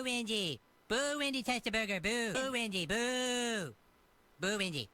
Wendy. Boo, Wendy touched the burger. Boo. Boo, Wendy. Boo. Boo, Wendy.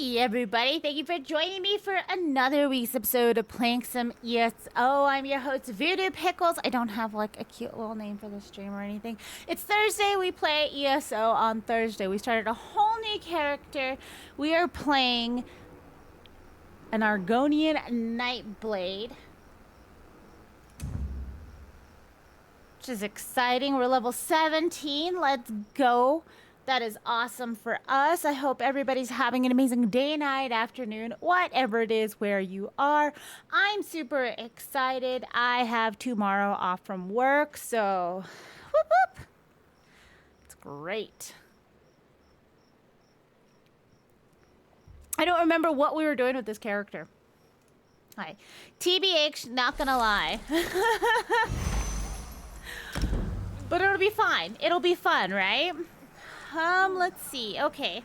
Hey everybody, thank you for joining me for another week's episode of Playing Some ESO. I'm your host, Voodoo Pickles. I don't have like a cute little name for the stream or anything. It's Thursday, we play ESO on Thursday. We started a whole new character. We are playing an Argonian Nightblade, which is exciting. We're level 17, let's go. That is awesome for us. I hope everybody's having an amazing day, night, afternoon, whatever it is where you are. I'm super excited. I have tomorrow off from work, so whoop whoop. It's great. I don't remember what we were doing with this character. Hi. TBH, not gonna lie. But it'll be fine. It'll be fun, right? Let's see. Okay.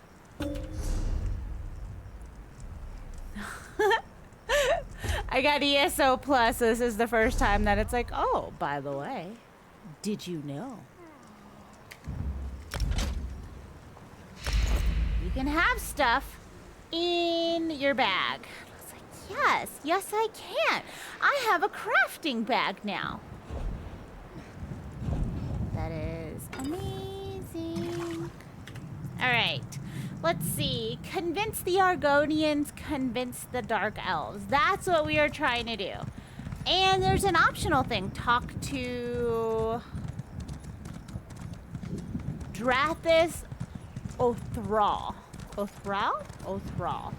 I got ESO Plus. This is the first time that it's like, oh, by the way, did you know? You can have stuff in your bag. I was like, yes, I can. I have a crafting bag now. That is amazing. All right, let's see. Convince the Argonians, convince the Dark Elves. That's what we are trying to do. And there's an optional thing. Talk to Drathis Othral. Othral.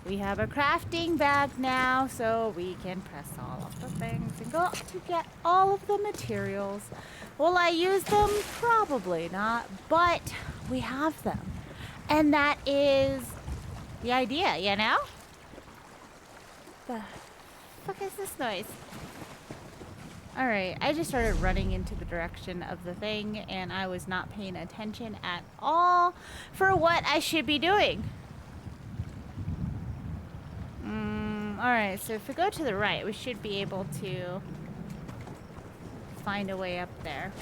We have a crafting bag now, so we can press all of the things and go to get all of the materials. Will I use them? Probably not, but we have them. And that is the idea, you know? The fuck is this noise? Alright, I just started running into the direction of the thing, and I was not paying attention at all for what I should be doing. Alright, so if we go to the right, we should be able to find a way up there.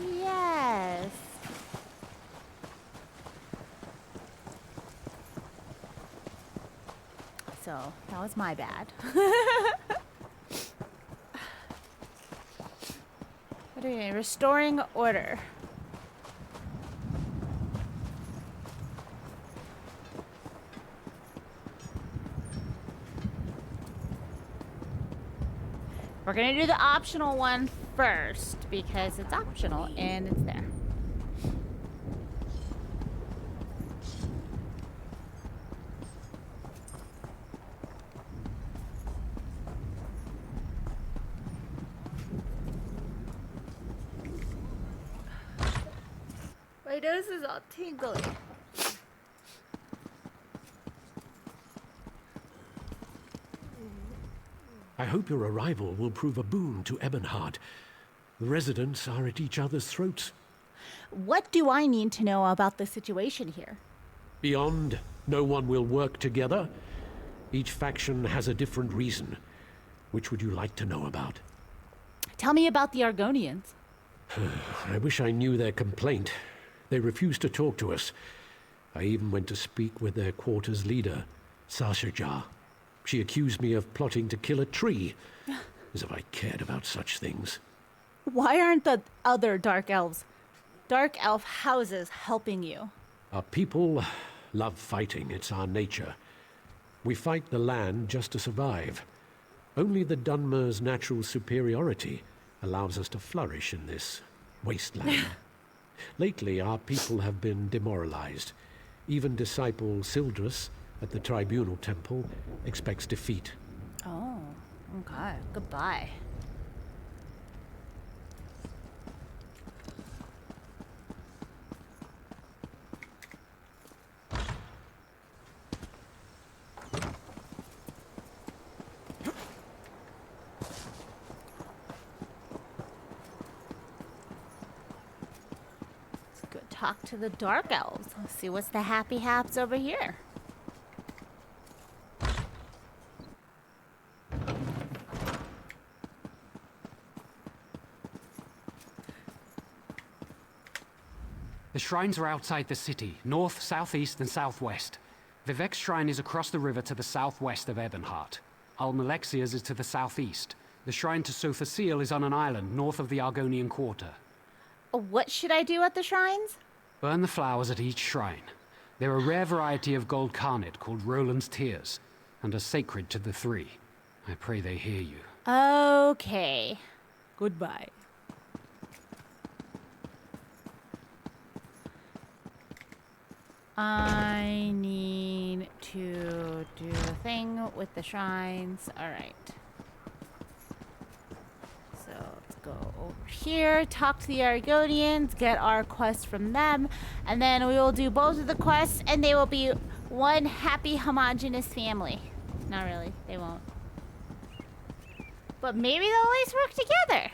Yes. So, that was my bad. What are we doing? Restoring order. We're gonna do the optional one first because it's optional and it's there. My nose is all tingly. I hope your arrival will prove a boon to Ebonheart. The residents are at each other's throats. What do I need to know about the situation here? Beyond, no one will work together. Each faction has a different reason. Which would you like to know about? Tell me about the Argonians. I wish I knew their complaint. They refused to talk to us. I even went to speak with their quarters leader, Sashajar. She accused me of plotting to kill a tree, as if I cared about such things. Why aren't the other Dark Elves, Dark Elf houses helping you? Our people love fighting. It's our nature. We fight the land just to survive. Only the Dunmer's natural superiority allows us to flourish in this wasteland. Lately, our people have been demoralized. Even disciple Sildrus at the Tribunal Temple expects defeat. Oh, okay. Goodbye. Let's go talk to the Dark Elves. Let's see what's the happy haps over here. shrines are outside the city, north, southeast, and southwest. Vivek's shrine is across the river to the southwest of Ebonheart. Almalexia's is to the southeast. The shrine to Sothasil is on an island north of the Argonian Quarter. What should I do at the shrines? Burn the flowers at each shrine. They're a rare variety of gold carnet called Roland's Tears, and are sacred to the three. I pray they hear you. Okay. Goodbye. I need to do a thing with the shrines. Alright. So let's go over here, talk to the Argonians, get our quest from them, and then we will do both of the quests, and they will be one happy, homogenous family. Not really, they won't. But maybe they'll at least work together.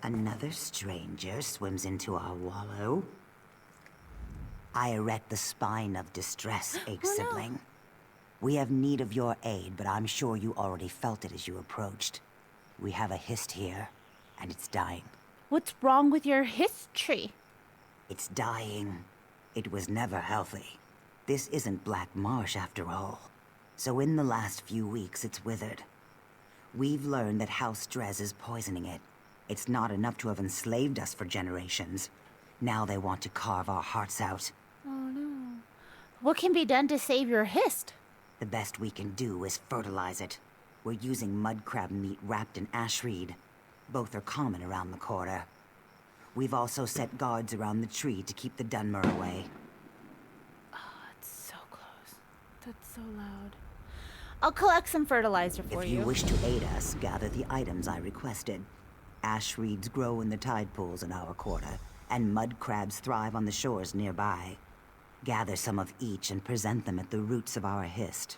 Another stranger swims into our wallow. I erect the spine of distress, egg sibling. We have need of your aid, but I'm sure you already felt it as you approached. We have a hist here, and it's dying. What's wrong with your history? It's dying. It was never healthy. This isn't Black Marsh after all. So in the last few weeks, it's withered. We've learned that House Drez is poisoning it. It's not enough to have enslaved us for generations. Now they want to carve our hearts out. Oh no. What can be done to save your hist? The best we can do is fertilize it. We're using mud crab meat wrapped in ash reed. Both are common around the quarter. We've also set guards around the tree to keep the Dunmer away. Oh, it's so close. That's so loud. I'll collect some fertilizer for If you wish to aid us, gather the items I requested. Ash reeds grow in the tide pools in our quarter, and mud crabs thrive on the shores nearby. Gather some of each and present them at the roots of our hist.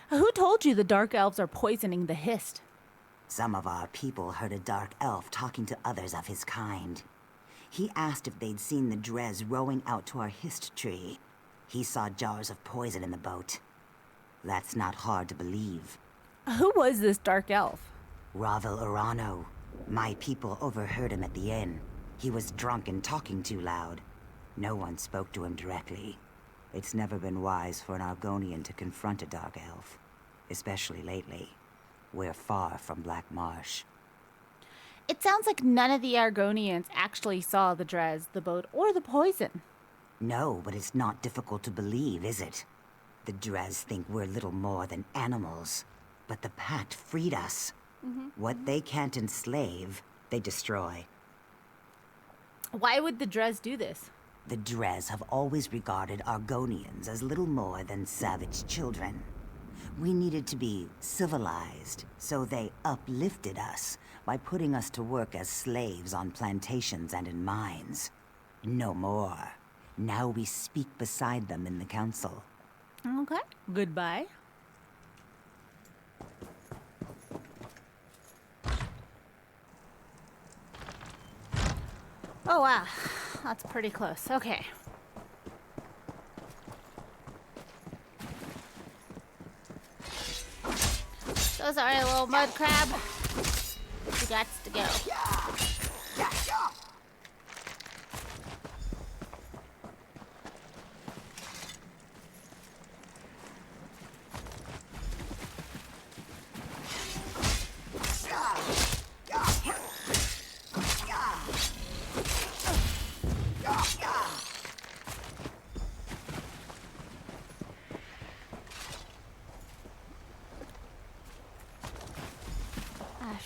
Who told you the dark elves are poisoning the hist? Some of our people heard a dark elf talking to others of his kind. He asked if they'd seen the Drez rowing out to our hist tree. He saw jars of poison in the boat. That's not hard to believe. Who was this dark elf? Ravel Urano. My people overheard him at the inn. He was drunk and talking too loud. No one spoke to him directly. It's never been wise for an Argonian to confront a dark elf. Especially lately. We're far from Black Marsh. It sounds like none of the Argonians actually saw the Drez, the boat, or the poison. No, but it's not difficult to believe, is it? The Drez think we're little more than animals. But the Pact freed us. What they can't enslave, they destroy. Why would the Drez do this? The Drez have always regarded Argonians as little more than savage children. We needed to be civilized, so they uplifted us by putting us to work as slaves on plantations and in mines. No more. Now we speak beside them in the council. Okay. Goodbye. Oh, wow. That's pretty close. Okay. So sorry, little mud crab. You got to go.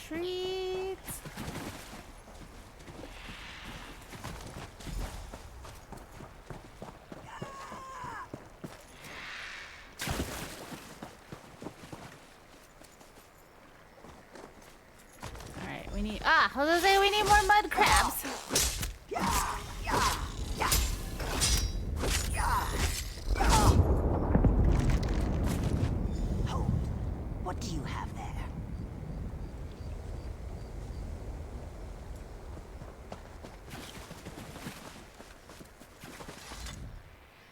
Treats. All right, we need. I was gonna say we need more mud crabs. Hold. What do you have there?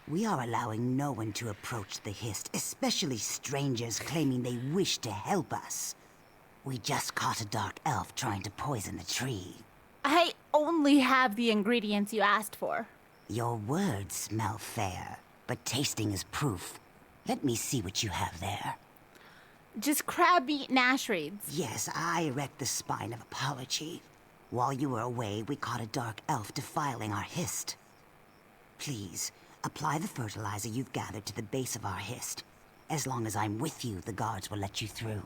We are allowing no one to approach the Hist, especially strangers claiming they wish to help us. We just caught a dark elf trying to poison the tree. I only have the ingredients you asked for. Your words smell fair, but tasting is proof. Let me see what you have there. Just crab meat and ash reeds. Yes, I erect the spine of apology. While you were away, we caught a dark elf defiling our Hist. Please, apply the fertilizer you've gathered to the base of our Hist. As long as I'm with you, the guards will let you through.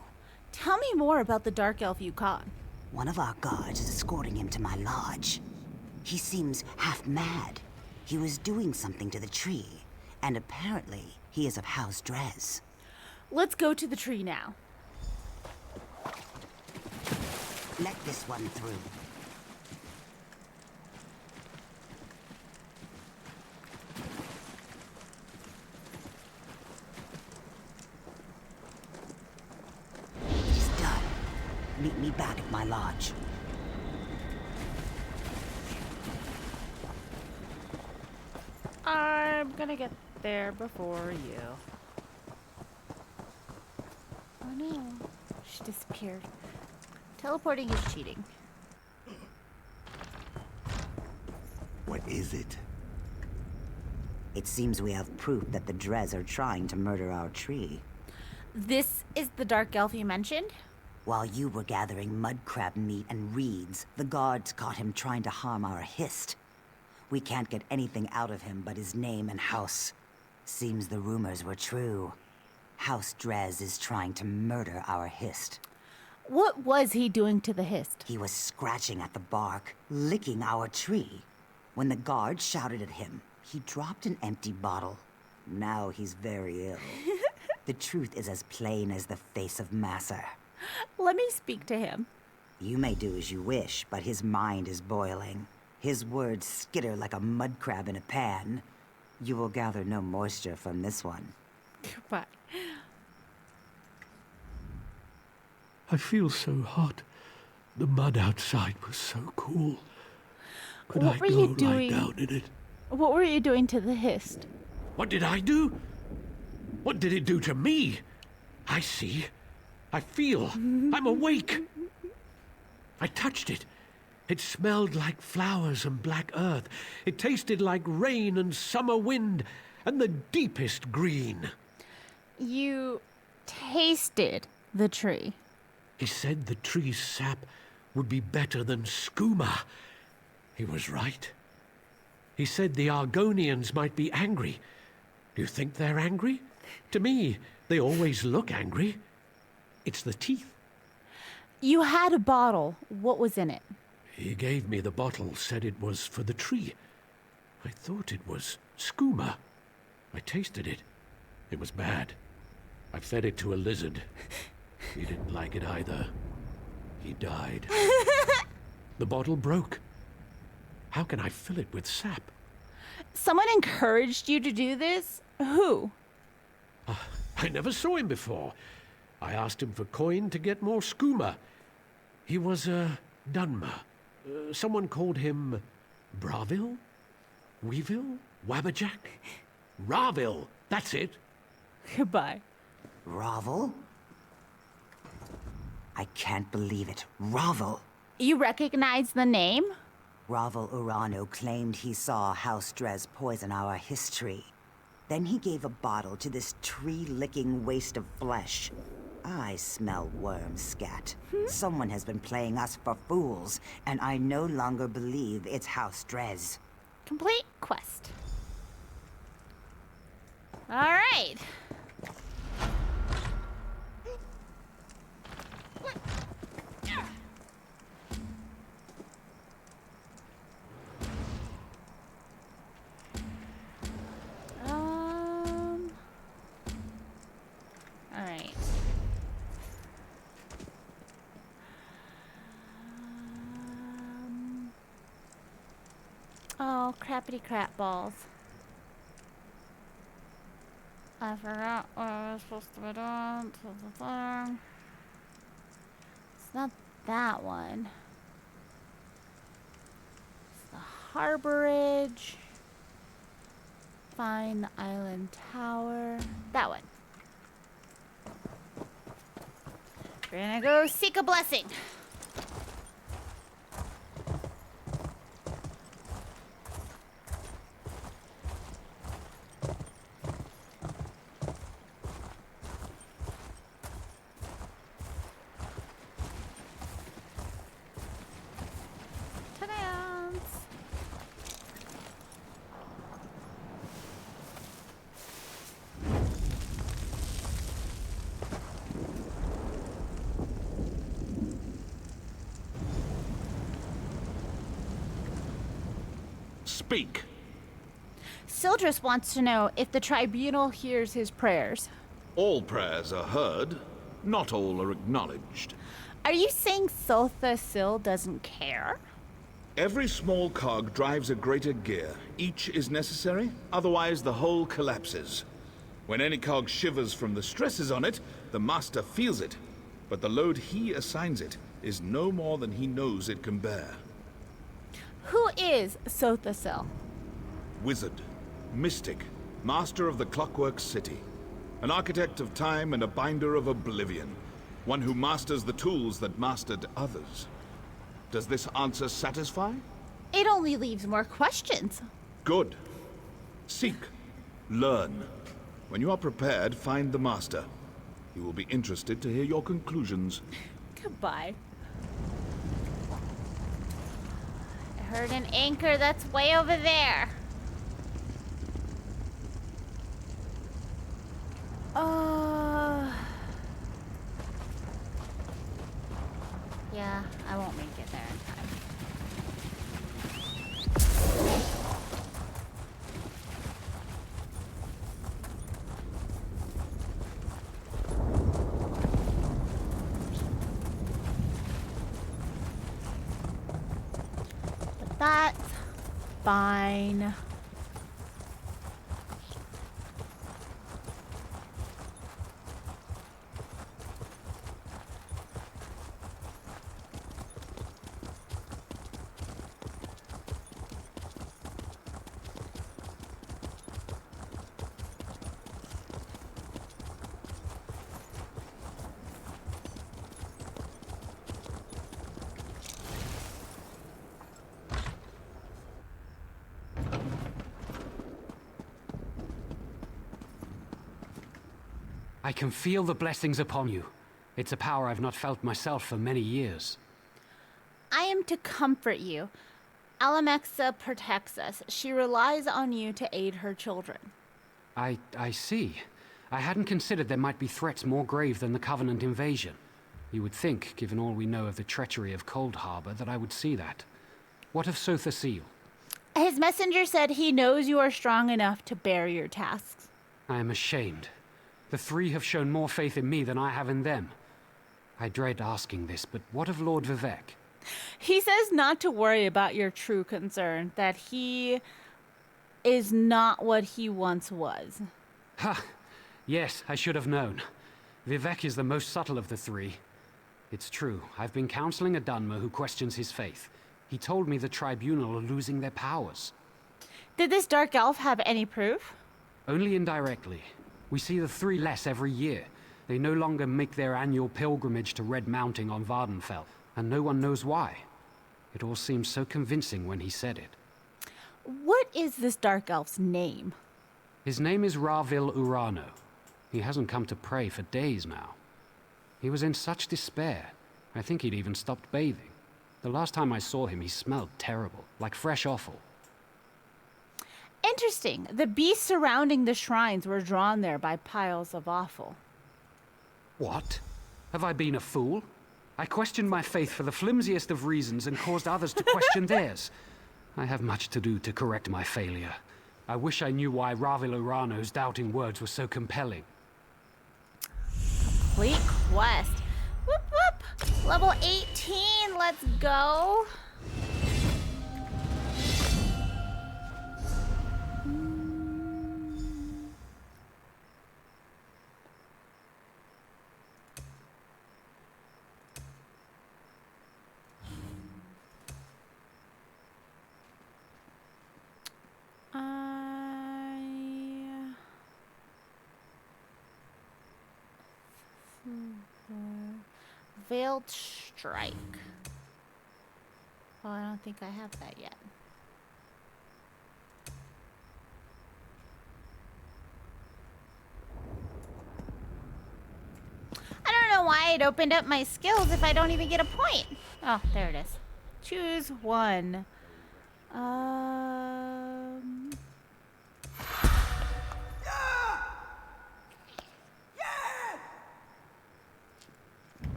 Tell me more about the dark elf you caught. One of our guards is escorting him to my lodge. He seems half mad. He was doing something to the tree, and apparently he is of House Drez. Let's go to the tree now. Let this one through. He's done. Meet me back at my lodge. I'm gonna get there before you. Oh no, she disappeared. Teleporting is cheating. What is it? It seems we have proof that the Drez are trying to murder our tree. This is the dark elf you mentioned? While you were gathering mud crab meat and reeds, the guards caught him trying to harm our Hist. We can't get anything out of him but his name and house. Seems the rumors were true. House Drez is trying to murder our Hist. What was he doing to the Hist? He was scratching at the bark, licking our tree. When the guards shouted at him, he dropped an empty bottle. Now he's very ill. The truth is as plain as the face of Masser. Let me speak to him. You may do as you wish, but his mind is boiling. His words skitter like a mud crab in a pan. You will gather no moisture from this one. Goodbye. I feel so hot. The mud outside was so cool. Could What I were go you lie doing? down in it? What were you doing to the Hist? What did I do? What did it do to me? I see. I feel. I'm awake. I touched it. It smelled like flowers and black earth. It tasted like rain and summer wind and the deepest green. You tasted the tree. He said the tree's sap would be better than skooma. He was right. He said the Argonians might be angry. Do you think they're angry? To me, they always look angry. It's the teeth. You had a bottle. What was in it? He gave me the bottle, said it was for the tree. I thought it was skooma. I tasted it. It was bad. I fed it to a lizard. He didn't like it either. He died. The bottle broke. How can I fill it with sap? Someone encouraged you to do this? Who? I never saw him before. I asked him for coin to get more skooma. He was a Dunmer. Someone called him Braville? Weeville? Wabberjack? Raville, that's it. Goodbye. Ravel? I can't believe it. Ravel! You recognize the name? Ravel Urano claimed he saw House Drez poison our history. Then he gave a bottle to this tree-licking waste of flesh. I smell worm scat. Someone has been playing us for fools, and I no longer believe it's House Drez. Complete quest. All right. All right. Oh, crappity crap balls. I forgot what I was supposed to be doing. It's not that one. It's the harborage. find the island tower. That one. We're gonna go seek a blessing. Speak. Sildris wants to know if the tribunal hears his prayers. All prayers are heard, not all are acknowledged. Are you saying Sotha Sil doesn't care? Every small cog drives a greater gear. Each is necessary, otherwise the whole collapses. When any cog shivers from the stresses on it, the master feels it. But the load he assigns it is no more than he knows it can bear. Who is Sotha Sil? Wizard, mystic, master of the Clockwork City. An architect of time and a binder of oblivion. One who masters the tools that mastered others. Does this answer satisfy? It only leaves more questions. Good. Seek. Learn. When you are prepared, find the master. He will be interested to hear your conclusions. Goodbye. I heard an anchor that's way over there. Yeah, I won't make it there in time. But that's fine. I can feel the blessings upon you. It's a power I've not felt myself for many years. I am to comfort you. Alamexa protects us. She relies on you to aid her children. I see. I hadn't considered there might be threats more grave than the Covenant invasion. You would think, given all we know of the treachery of Cold Harbor, that I would see that. What of Sotha Sil? His messenger said he knows you are strong enough to bear your tasks. I am ashamed. The three have shown more faith in me than I have in them. I dread asking this, but what of Lord Vivek? He says not to worry about your true concern, that he is not what he once was. Ha! Yes, I should have known. Vivek is the most subtle of the three. It's true, I've been counseling a Dunmer who questions his faith. He told me the tribunal are losing their powers. Did this dark elf have any proof? Only indirectly. We see the three less every year. They no longer make their annual pilgrimage to Red Mounting on Vardenfell, and no one knows why. It all seems so convincing when he said it. What is this dark elf's name? His name is Ravil Urano. He hasn't come to pray for days now. He was in such despair. I think he'd even stopped bathing. The last time I saw him, he smelled terrible, like fresh offal. Interesting. The beasts surrounding the shrines were drawn there by piles of offal. What? Have I been a fool? I questioned my faith for the flimsiest of reasons and caused others to question theirs. I have much to do to correct my failure. I wish I knew why Ravil Urano's doubting words were so compelling. Complete quest. Whoop whoop. Level 18. Let's go. Veiled Strike. Oh, I don't think I have that yet. I don't know why it opened up my skills if I don't even get a point. Oh, there it is. Choose one.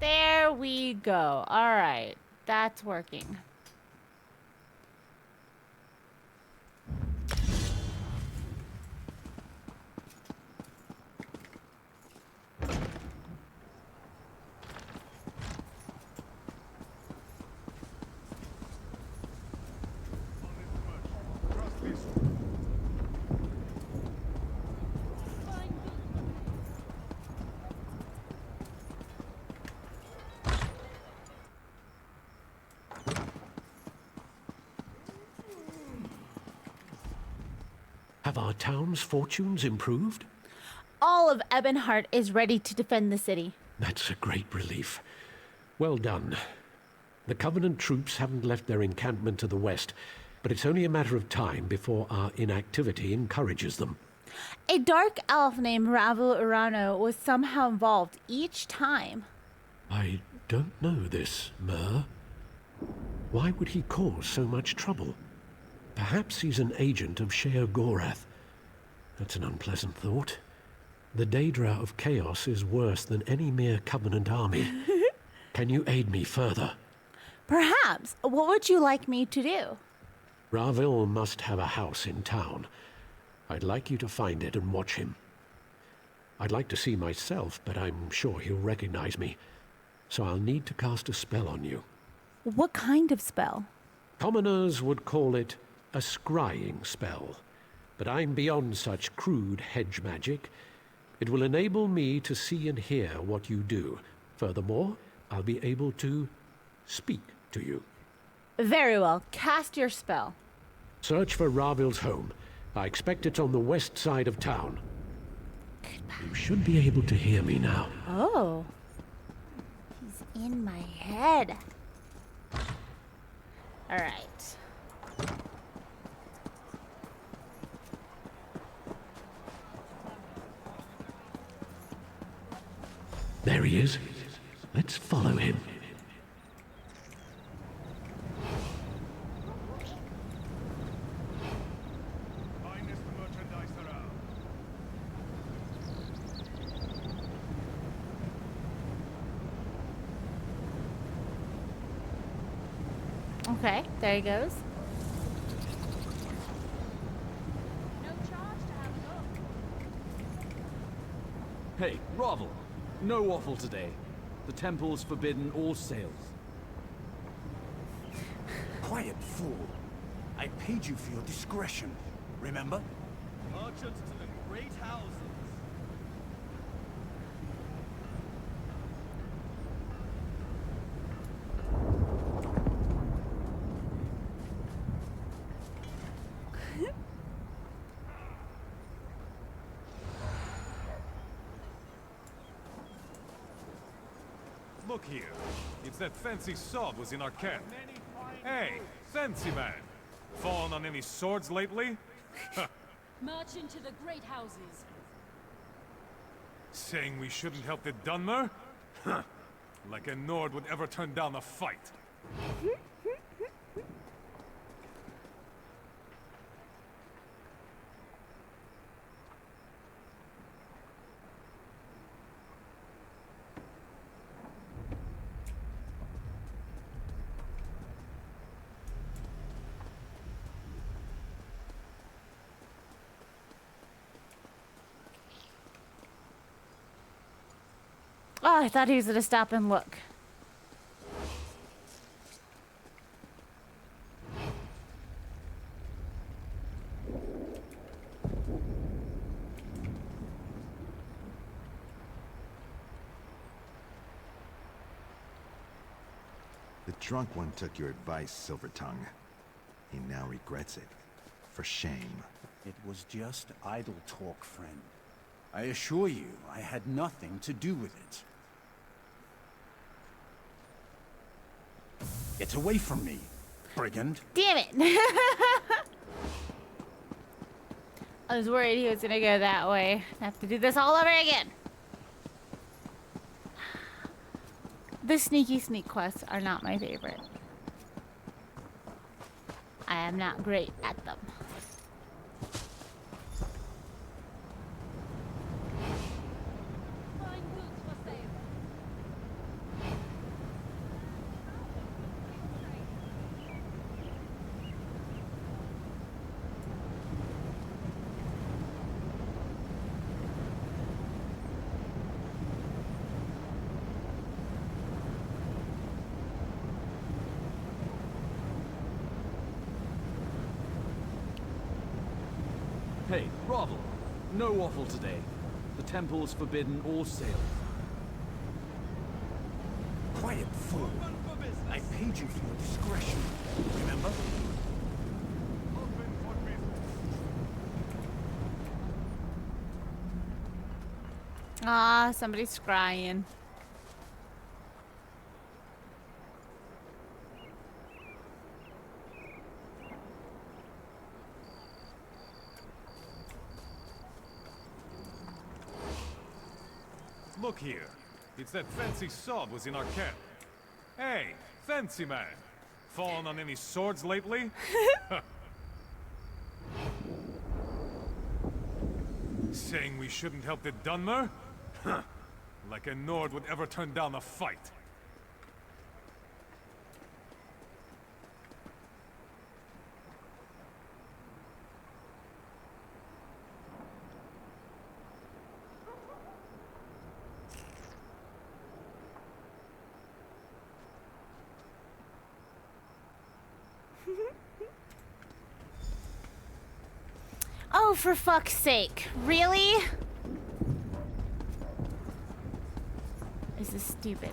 There we go. All right. That's working. Have our town's fortunes improved? All of Ebonheart is ready to defend the city. That's a great relief. Well done. The Covenant troops haven't left their encampment to the west, but it's only a matter of time before our inactivity encourages them. A dark elf named Ravel Urano was somehow involved each time. I don't know this, Mer. Why would he cause so much trouble? Perhaps he's an agent of Sheogorath. That's an unpleasant thought. The Daedra of Chaos is worse than any mere Covenant army. Can you aid me further? Perhaps. What would you like me to do? Ravel must have a house in town. I'd like you to find it and watch him. I'd like to see myself, but I'm sure he'll recognize me. So I'll need to cast a spell on you. What kind of spell? Commoners would call it a scrying spell, but I'm beyond such crude hedge magic. It will enable me to see and hear what you do. Furthermore, I'll be able to speak to you. Very well. Cast your spell. Search for Ravil's home. I expect it's on the west side of town. You should be able to hear me now. Oh. He's in my head. All right. There he is. Let's follow him. Okay, there he goes. Hey, Ravel. No waffle today. The temple's forbidden all sales. Quiet, fool. I paid you for your discretion, remember? Merchants to the great houses. Look here. It's that fancy sod was in our camp. Hey, fancy man. Fallen on any swords lately? March into the great houses. Saying we shouldn't help the Dunmer? Like a Nord would ever turn down a fight. Oh, I thought he was gonna stop and look. The drunk one took your advice, Silvertongue. He now regrets it. For shame. It was just idle talk, friend. I assure you, I had nothing to do with it. Get away from me, brigand. Damn it! I was worried he was gonna go that way. I have to do this all over again. The sneak quests are not my favorite. I am not great at them. Fine goods for sale. Hey, Grovel. No waffle today. The temple's forbidden all sales. Quiet, fool. I paid you for your discretion. Remember? Ah, somebody's crying. Look here. It's that fancy sword was in our camp. Hey, fancy man. Fallen on any swords lately? Saying we shouldn't help the Dunmer? Huh. Like a Nord would ever turn down a fight. Oh, for fuck's sake. Really? This is stupid.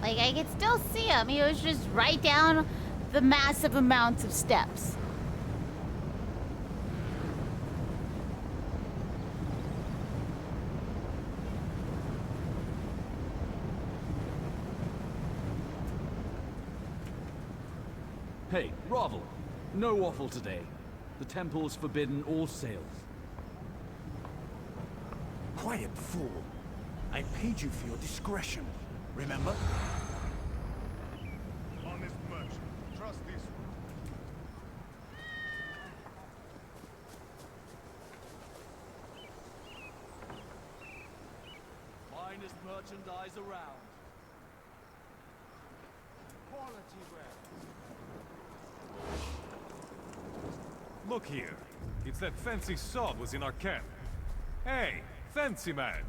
Like, I could still see him. He was just right down the massive amounts of steps. Hey, Grovel. No waffle today. The temple's forbidden all sales. Quiet, fool. I paid you for your discretion. Remember? Honest merchant. Trust this one. Finest merchandise around. Quality wear. Look here. It's that fancy sword was in our camp. Hey, fancy man.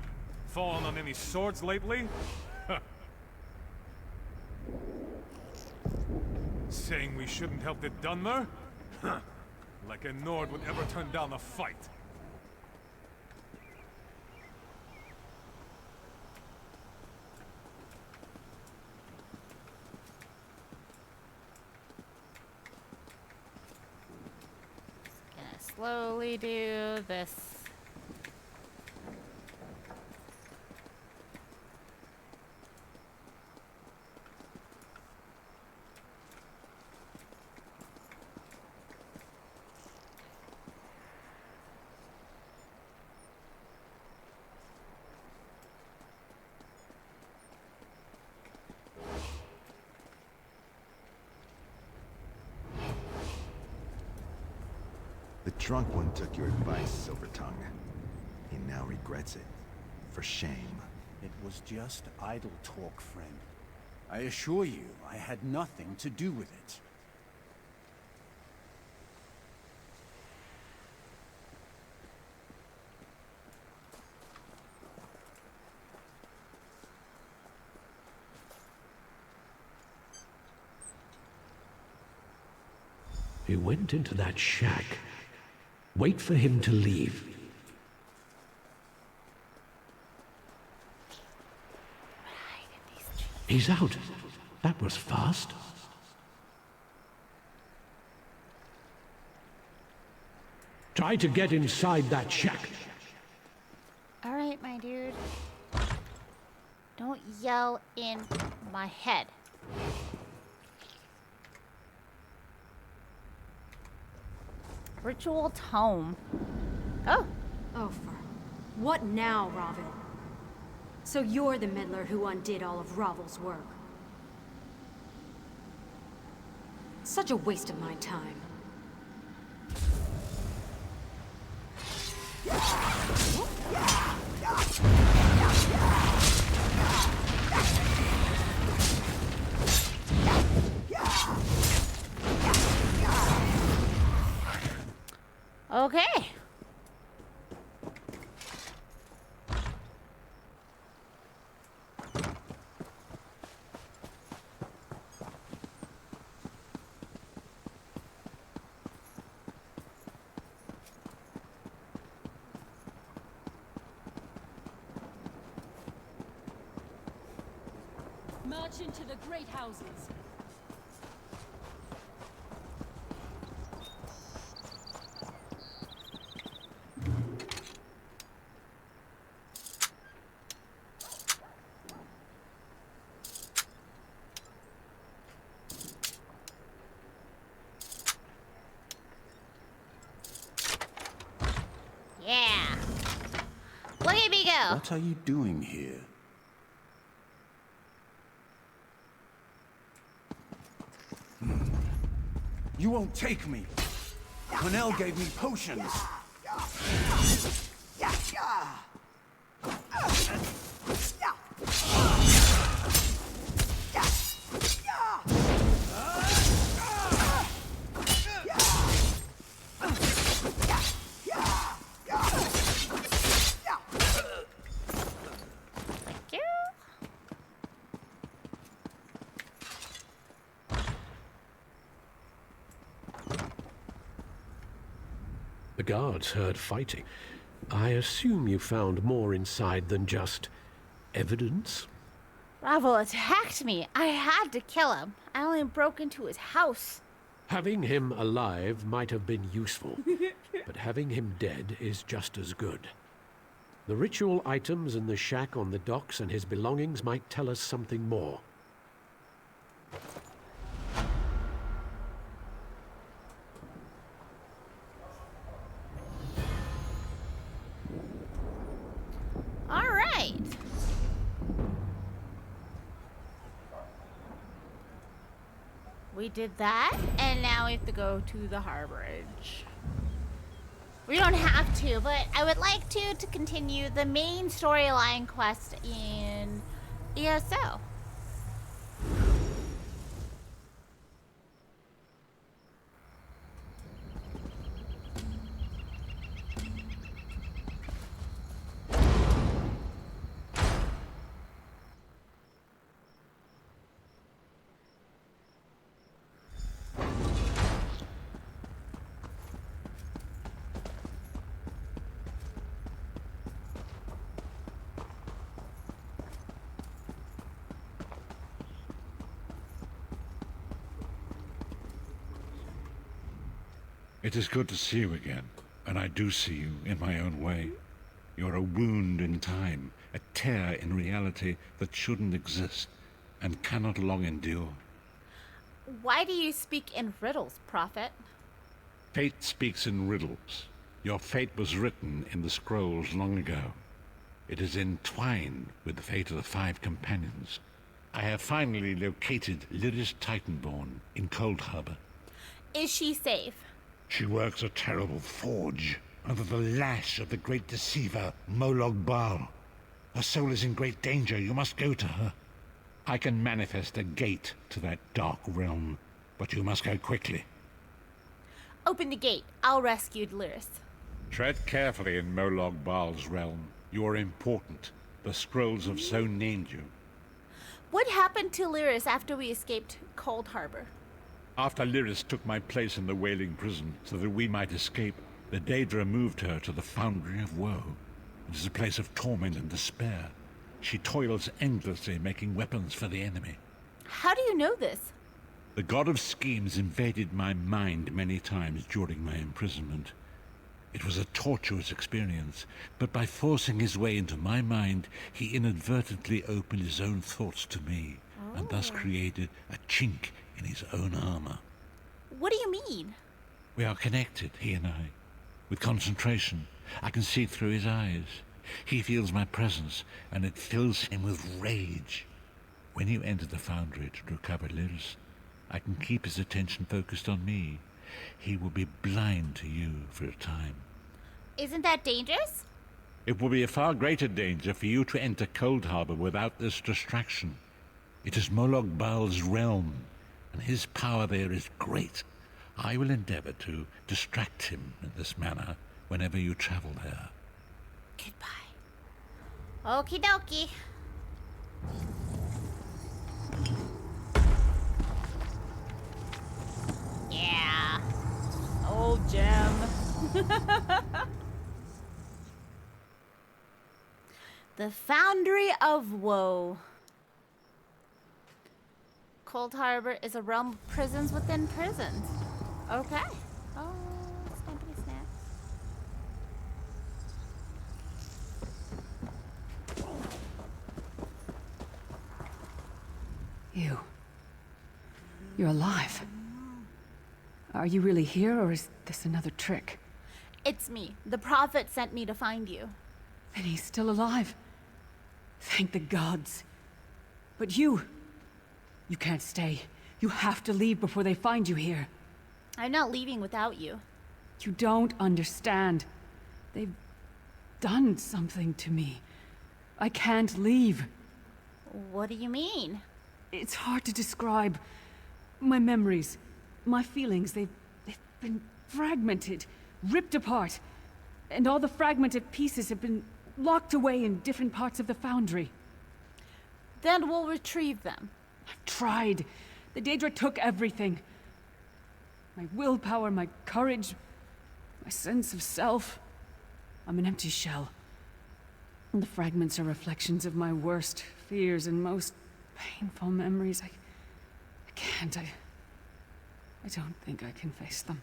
Fallen on any swords lately? Saying we shouldn't help the Dunmer? Like a Nord would ever turn down a fight. Gonna slowly do this. The drunk one took your advice, Silvertongue. He now regrets it. For shame. It was just idle talk, friend. I assure you, I had nothing to do with it. He went into that shack. Wait for him to leave. Hide in these trees. He's out. That was fast. Try to get inside that shack. All right, my dude. Don't yell in my head. Ritual tome. Oh. Oh, what now, Ravil? So you're the meddler who undid all of Ravel's work. Such a waste of my time. Okay. March into the great houses. Yeah. Look at me go. What are you doing here? You won't take me. Cornell gave me potions. Thank you. The guards heard fighting. I assume you found more inside than just evidence? Ravel attacked me. I had to kill him. I only broke into his house. Having him alive might have been useful, but having him dead is just as good. The ritual items in the shack on the docks and his belongings might tell us something more. All right. We did that, and now we have to go to the harborage. We don't have to, but I would like to continue the main storyline quest in ESO. It is good to see you again, and I do see you in my own way. You're a wound in time, a tear in reality that shouldn't exist, and cannot long endure. Why do you speak in riddles, Prophet? Fate speaks in riddles. Your fate was written in the scrolls long ago. It is entwined with the fate of the 5 companions. I have finally located Lyris Titanborn in Cold Harbor. Is she safe? She works a terrible forge under the lash of the great deceiver, Molog Baal. Her soul is in great danger. You must go to her. I can manifest a gate to that dark realm, but you must go quickly. Open the gate. I'll rescue Lyris. Tread carefully in Molog Baal's realm. You are important. The scrolls have so named you. What happened to Lyris after we escaped Cold Harbor? After Lyris took my place in the Wailing Prison so that we might escape, the Daedra moved her to the Foundry of Woe. It is a place of torment and despair. She toils endlessly making weapons for the enemy. How do you know this? The god of schemes invaded my mind many times during my imprisonment. It was a tortuous experience, but by forcing his way into my mind, he inadvertently opened his own thoughts to me, and thus created a chink in his own armor. What do you mean? We are connected, he and I. With concentration, I can see through his eyes. He feels my presence, and it fills him with rage. When you enter the foundry to recover Lyris, I can keep his attention focused on me. He will be blind to you for a time. Isn't that dangerous? It will be a far greater danger for you to enter Cold Harbor without this distraction. It is Molog Baal's realm, and his power there is great. I will endeavor to distract him in this manner whenever you travel there. Goodbye. Okie dokie. Yeah. Old gem. The Foundry of Woe. Cold Harbor is a realm of prisons within prisons. Okay. Oh, snappity snap. You're alive. Are you really here, or is this another trick? It's me. The Prophet sent me to find you. And he's still alive. Thank the gods. But you can't stay. You have to leave before they find you here. I'm not leaving without you. You don't understand. They've done something to me. I can't leave. What do you mean? It's hard to describe. My memories, my feelings, they've been fragmented, ripped apart. And all the fragmented pieces have been locked away in different parts of the foundry. Then we'll retrieve them. I've tried. The Daedra took everything. My willpower, my courage, my sense of self. I'm an empty shell. And the fragments are reflections of my worst fears and most painful memories. I can't. I don't think I can face them.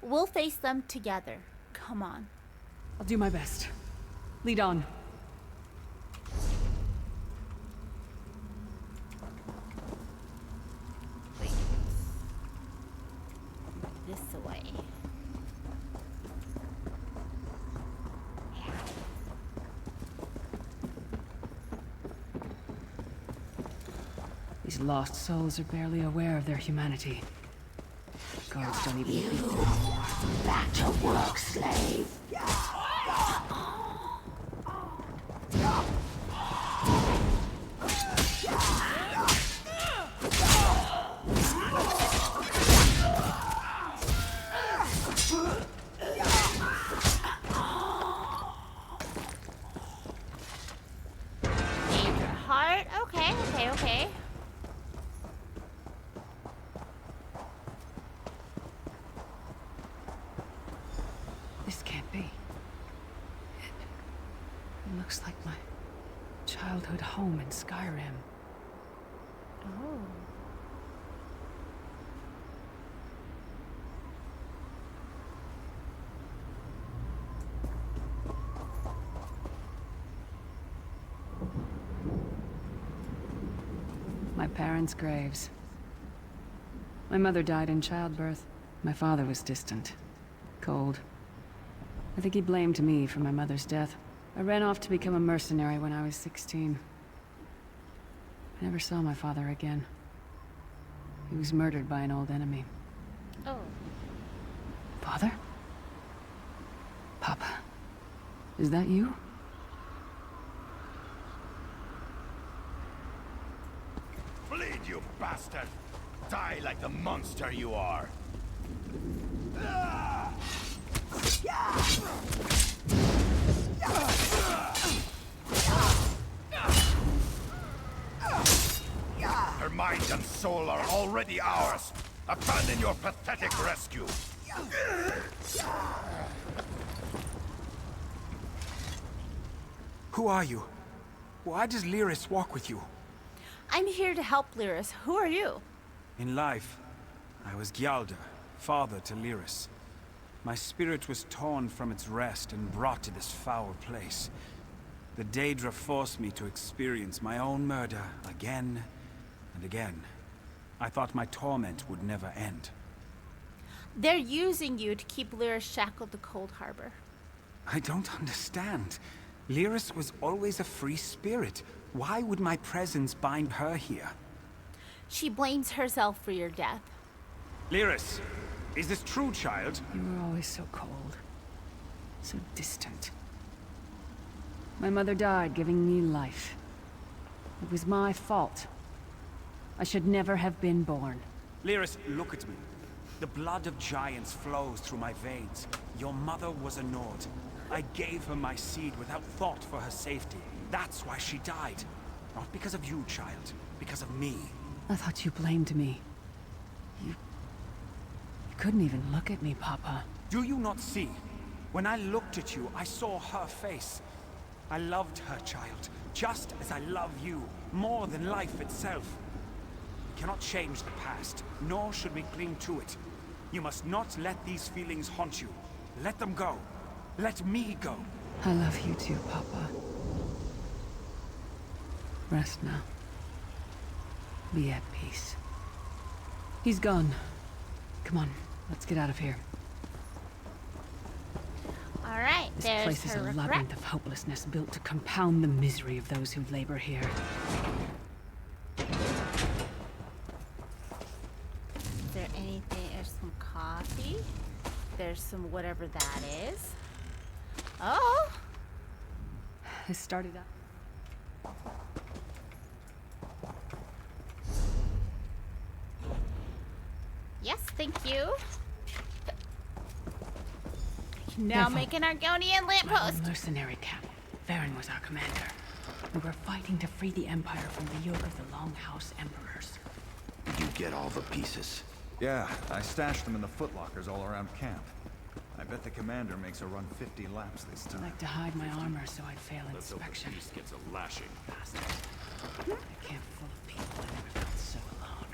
We'll face them together. Come on. I'll do my best. Lead on. Wait. This way. These lost souls are barely aware of their humanity. Guards don't even think they're Back to work, slave. Danger heart. Okay. This can't be. It looks like my childhood home in Skyrim. Oh. My parents' graves. My mother died in childbirth. My father was distant. Cold. I think he blamed me for my mother's death. I ran off to become a mercenary when I was 16. I never saw my father again. He was murdered by an old enemy. Oh. Father? Papa? Is that you? Bleed, you bastard! Die like the monster you are! Her mind and soul are already ours. Abandon your pathetic rescue. Who are you? Why does Lyris walk with you? I'm here to help Lyris. Who are you? In life, I was Gyalda, father to Lyris. My spirit was torn from its rest and brought to this foul place. The Daedra forced me to experience my own murder again and again. I thought my torment would never end. They're using you to keep Lyris shackled to Cold Harbor. I don't understand. Lyris was always a free spirit. Why would my presence bind her here? She blames herself for your death. Lyris, is this true, child? You were always so cold. So distant. My mother died giving me life. It was my fault. I should never have been born. Lyris, look at me. The blood of giants flows through my veins. Your mother was a Nord. I gave her my seed without thought for her safety. That's why she died. Not because of you, child. Because of me. I thought you blamed me. You couldn't even look at me, Papa. Do you not see? When I looked at you, I saw her face. I loved her, child, just as I love you, more than life itself. We cannot change the past, nor should we cling to it. You must not let these feelings haunt you. Let them go. Let me go. I love you too, Papa. Rest now. Be at peace. He's gone. Come on, let's get out of here. All right, This there's place is her a regret. labyrinth of hopelessness built to compound the misery of those who labor here. Is there anything? There's some coffee. There's some whatever that is. Oh, This started up. yes, thank you. Now Careful. make an Argonian My lamppost. old mercenary camp. Varen was our commander. We were fighting to free the Empire from the yoke of the Longhouse Emperors. Did you get all the pieces? Yeah, I stashed them in the footlockers all around camp. I bet the commander makes her run 50 laps this I time. like to hide my armor so I'd fail Let's hope the inspection. beast gets a lashing. Bastard. In a camp full of people, I never felt so alone.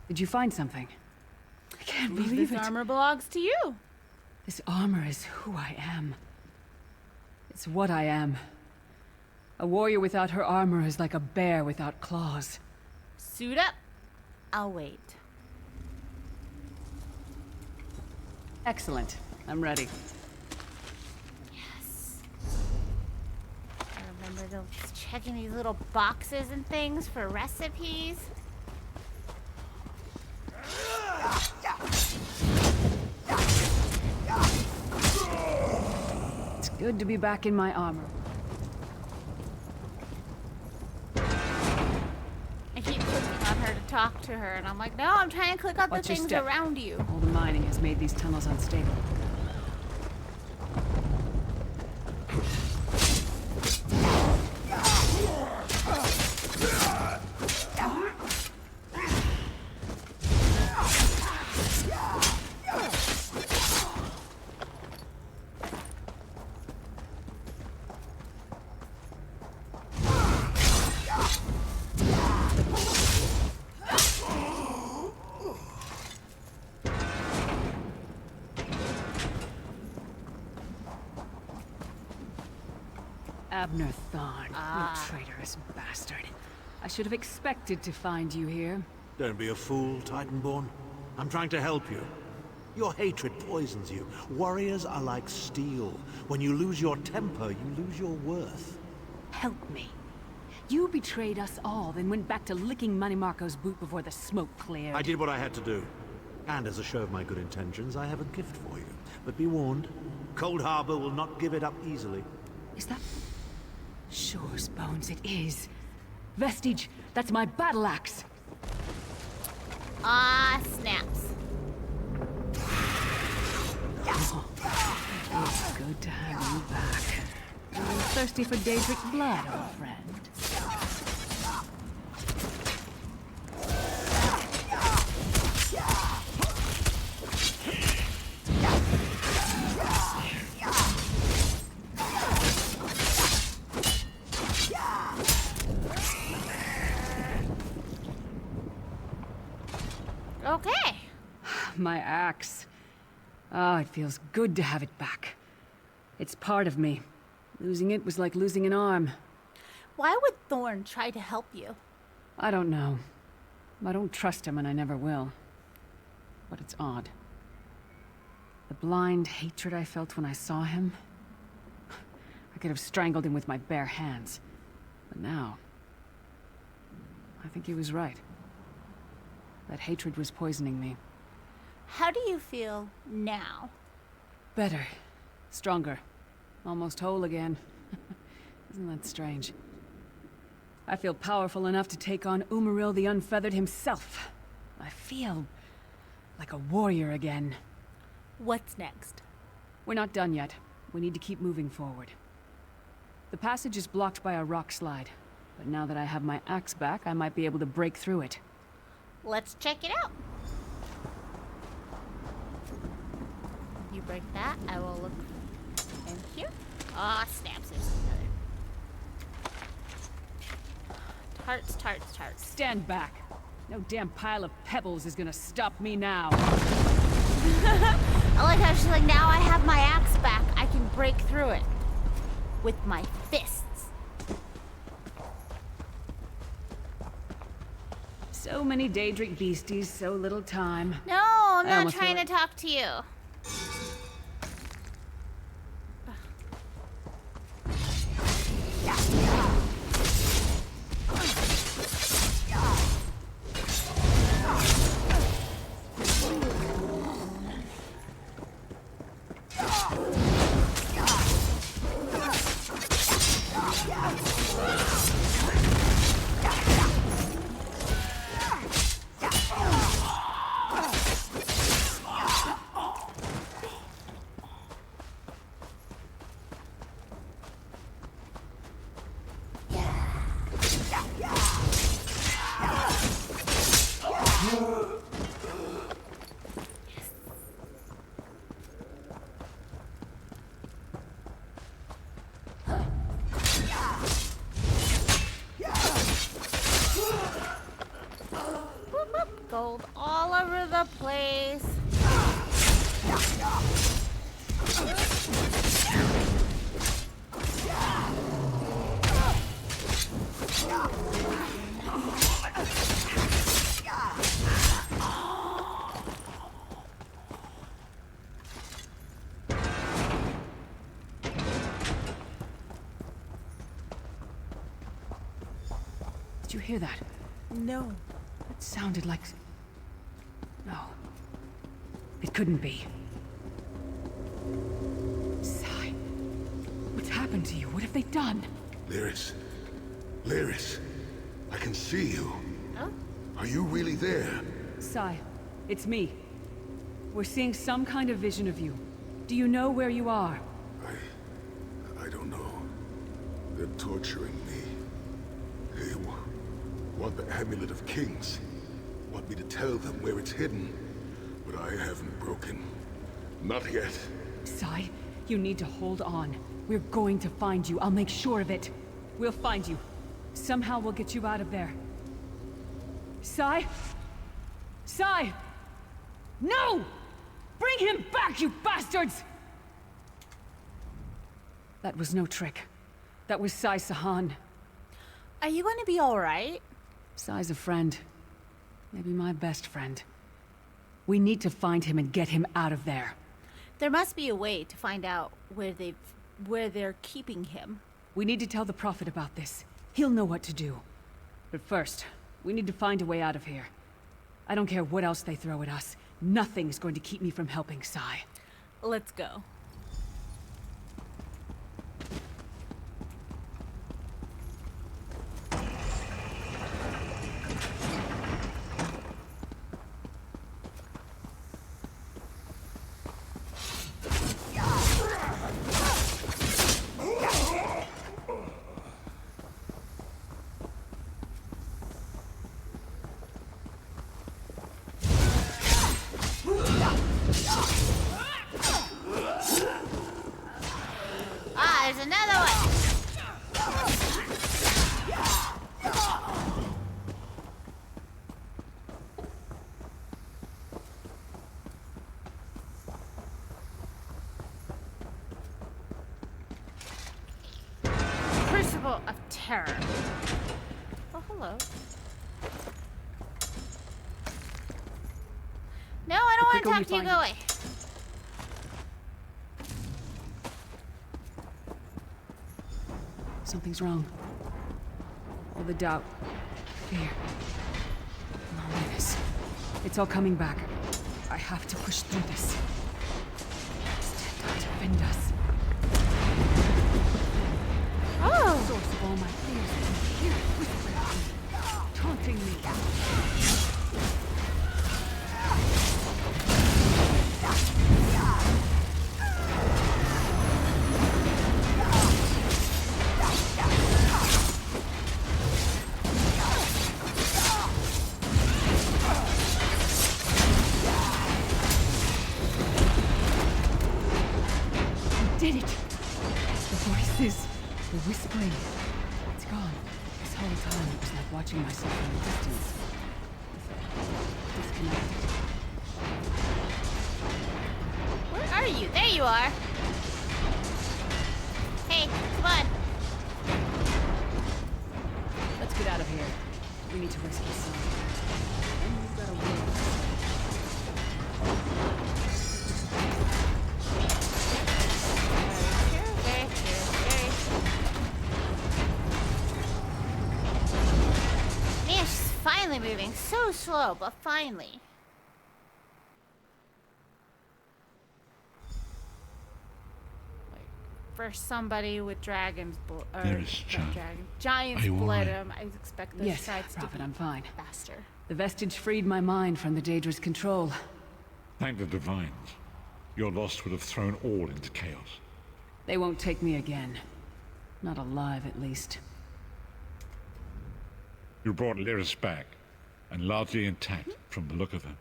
Did you find something? I can't believe This it. armor belongs to you. This armor is who I am. It's what I am. A warrior without her armor is like a bear without claws. Suit up. I'll wait. Excellent. I'm ready. Yes. I remember checking these little boxes and things for recipes. It's good to be back in my armor. I keep clicking on her to talk to her, and I'm like, no, I'm trying to click on the Watch your things step. around you. All the mining has made these tunnels unstable. Abner Thorn, you traitorous bastard. I should have expected to find you here. Don't be a fool, Titanborn. I'm trying to help you. Your hatred poisons you. Warriors are like steel. When you lose your temper, you lose your worth. Help me. You betrayed us all, then went back to licking Money Marco's boot before the smoke cleared. I did what I had to do. And as a show of my good intentions, I have a gift for you. But be warned, Cold Harbor will not give it up easily. Is that... Sure as bones it is. Vestige, that's my battle axe. Ah, snaps. Oh, it's good to have you back. Are you thirsty for Daedric blood, old friend? My axe. Ah, it feels good to have it back. It's part of me. Losing it was like losing an arm. Why would Thorn try to help you? I don't know. I don't trust him and I never will. But it's odd. The blind hatred I felt when I saw him... I could have strangled him with my bare hands. But now... I think he was right. That hatred was poisoning me. How do you feel now? Better. Stronger. Almost whole again. Isn't that strange? I feel powerful enough to take on Umaril the Unfeathered himself. I feel... like a warrior again. What's next? We're not done yet. We need to keep moving forward. The passage is blocked by a rock slide. But now that I have my axe back, I might be able to break through it. Let's check it out. You break that, I will look in here. Ah, snaps. There's another. Tarts, tarts, tarts. Stand back. No damn pile of pebbles is gonna stop me now. I like how she's like, now I have my axe back. I can break through it. With my fists. So many Daedric beasties, so little time. No, I'm I not almost trying feel to talk to you. Gold all over the place. Did you hear that? No. It sounded like... No. It couldn't be. Sai. What's happened to you? What have they done? Lyris. Lyris. I can see you. Huh? Are you really there? Sai, it's me. We're seeing some kind of vision of you. Do you know where you are? I don't know. They're torturing me. They want the Amulet of Kings. Want me to tell them where it's hidden. But I haven't broken. Not yet. Sai, you need to hold on. We're going to find you. I'll make sure of it. We'll find you. Somehow we'll get you out of there. Sai? Sai! No! Bring him back, you bastards! That was no trick. That was Sai Sahan. Are you going to be alright? Sai's a friend. Maybe my best friend. We need to find him and get him out of there. There must be a way to find out where they're keeping him. We need to tell the Prophet about this. He'll know what to do. But first, we need to find a way out of here. I don't care what else they throw at us. Nothing's going to keep me from helping Sai. Let's go. symbol of terror. Oh, hello. No, I don't want to talk to you. Go away. Something's wrong. All the doubt, fear, loneliness. It's all coming back. I have to push through this. Stand up, defend us. Oh! The source of all my fears is here, whispering, taunting me. Did it! The voices, the whispering. It's gone. This whole time it was like watching myself from a distance. Disconnected. Where are you? There you are. Hey, come on. Let's get out of here. We need to rescue some. And we've got a way. Man, she's finally moving. So slow, but finally. For somebody with dragon's blood, giant's blood, I expect those sides Prophet, to be I'm fine. faster. The vestige freed my mind from the Daedra's control. Thank the divines. Your loss would have thrown all into chaos. They won't take me again. Not alive, at least. You brought Lyris back, and largely intact from the look of her.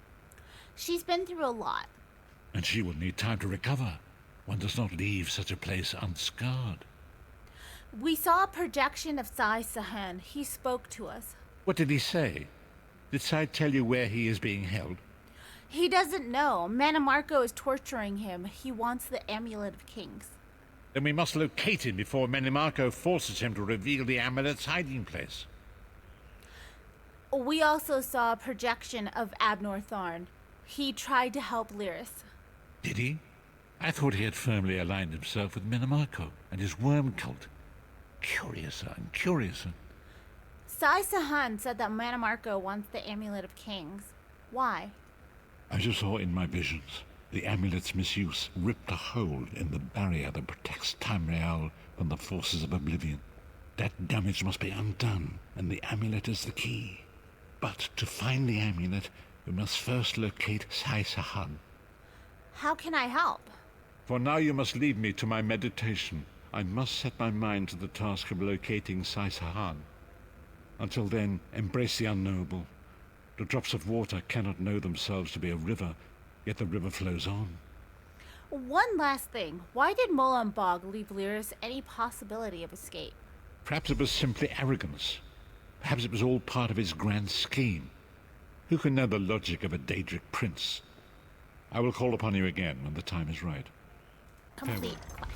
She's been through a lot. And she will need time to recover. One does not leave such a place unscarred. We saw a projection of Sai Sahan. He spoke to us. What did he say? Did Sai tell you where he is being held? He doesn't know. Manamarco is torturing him. He wants the Amulet of Kings. Then we must locate him before Menimarco forces him to reveal the amulet's hiding place. We also saw a projection of Abnor Tharn. He tried to help Lyris. Did he? I thought he had firmly aligned himself with Menimarco and his worm cult. Curiouser and curiouser. Sai Sahan said that Manamarco wants the Amulet of Kings. Why? As you saw in my visions, the amulet's misuse ripped a hole in the barrier that protects Tamriel from the forces of oblivion. That damage must be undone, and the amulet is the key. But to find the amulet, we must first locate Sai Sahan. How can I help? For now you must leave me to my meditation. I must set my mind to the task of locating Sai Sahan. Until then, embrace the unknowable. The drops of water cannot know themselves to be a river, yet the river flows on. One last thing. Why did Molan Bog leave Lyris any possibility of escape? Perhaps it was simply arrogance. Perhaps it was all part of his grand scheme. Who can know the logic of a Daedric prince? I will call upon you again when the time is right. Complete quest.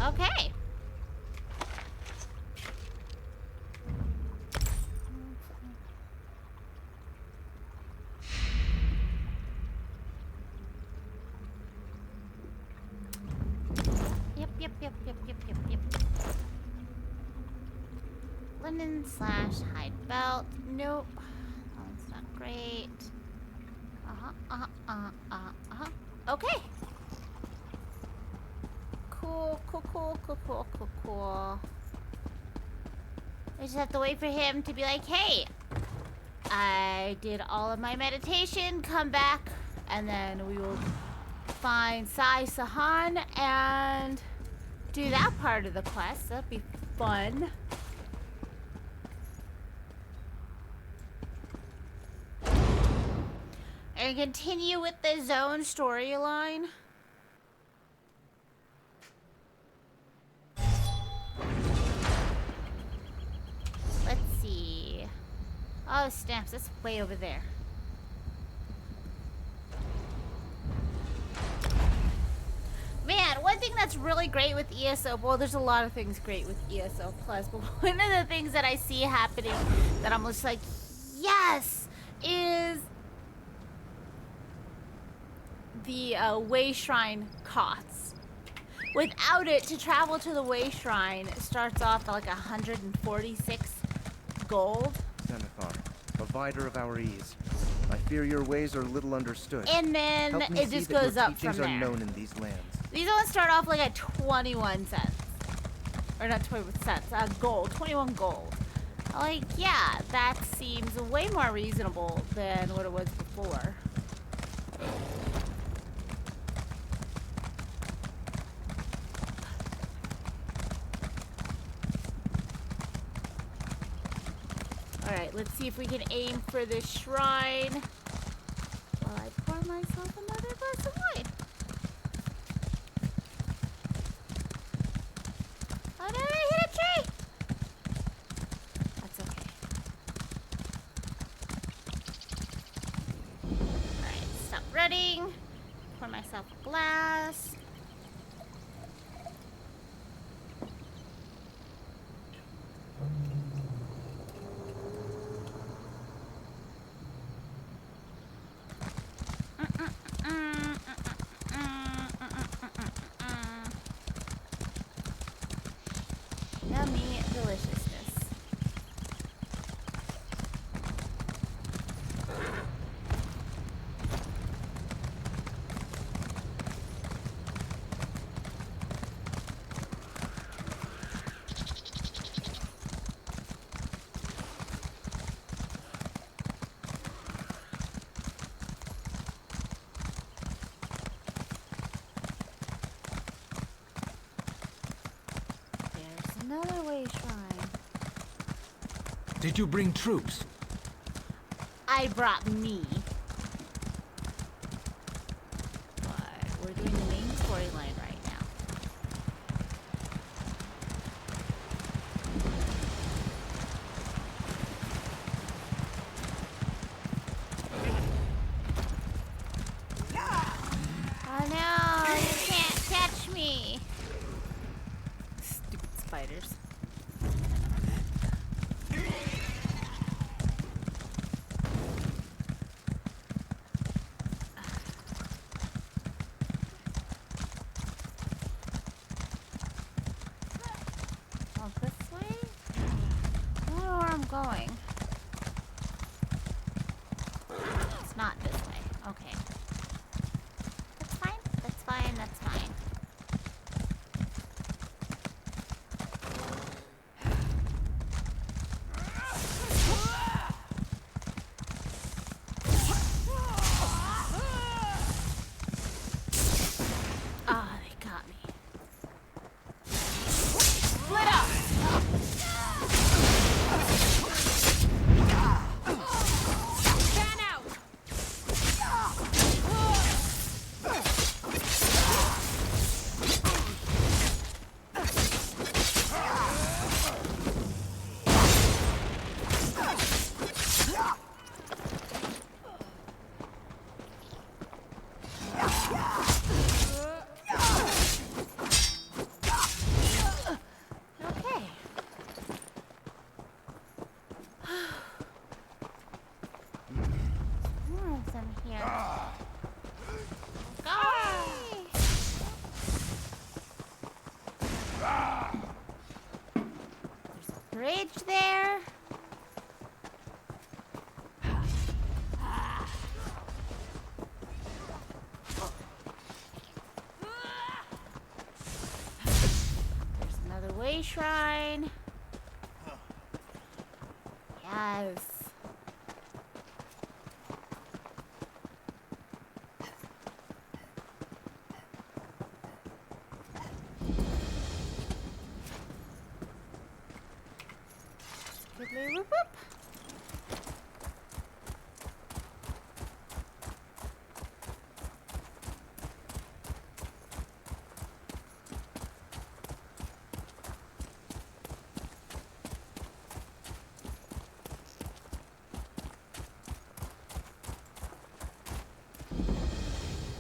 Okay. Yep. Linen / hide belt. Nope. That's not great. Okay. Cool. I just have to wait for him to be like, hey, I did all of my meditation, come back, and then we will find Sai Sahan and do that part of the quest. That'd be fun. And continue with the zone storyline. Let's see. Oh, stamps. That's way over there. Man, one thing that's that's really great with ESO, well, there's a lot of things great with ESO Plus, but one of the things that I see happening that I'm just like, yes, is the Way Shrine costs. Without it, to travel to the Way Shrine starts off at like 146 gold. Zenithar, provider of our ease. I fear your ways are little understood. And then Help me it see just that goes your up from teachings are there. known in these lands. These ones start off like at 21 cents. Or not 21 cents, gold, 21 gold. Like, yeah, that seems way more reasonable than what it was before. Alright, let's see if we can aim for this shrine while I pour myself another glass of wine. Oh no, I hit a tree! That's okay. Alright, stop running. Pour myself a glass. Yummy deliciousness. There's another Way Shrine. Did you bring troops? I brought me. But we're doing the main storyline right now. Oh no, you can't catch me. Stupid spiders. Oh, this way? I don't know where I'm going. It's not this way. Okay. That's fine. That's fine. That's fine. Ah, they got me. Split up! Fan out! Okay. More of them here. Go away! There's a bridge there. There's another Way Shrine. Yes. Skibbly whoop whoop.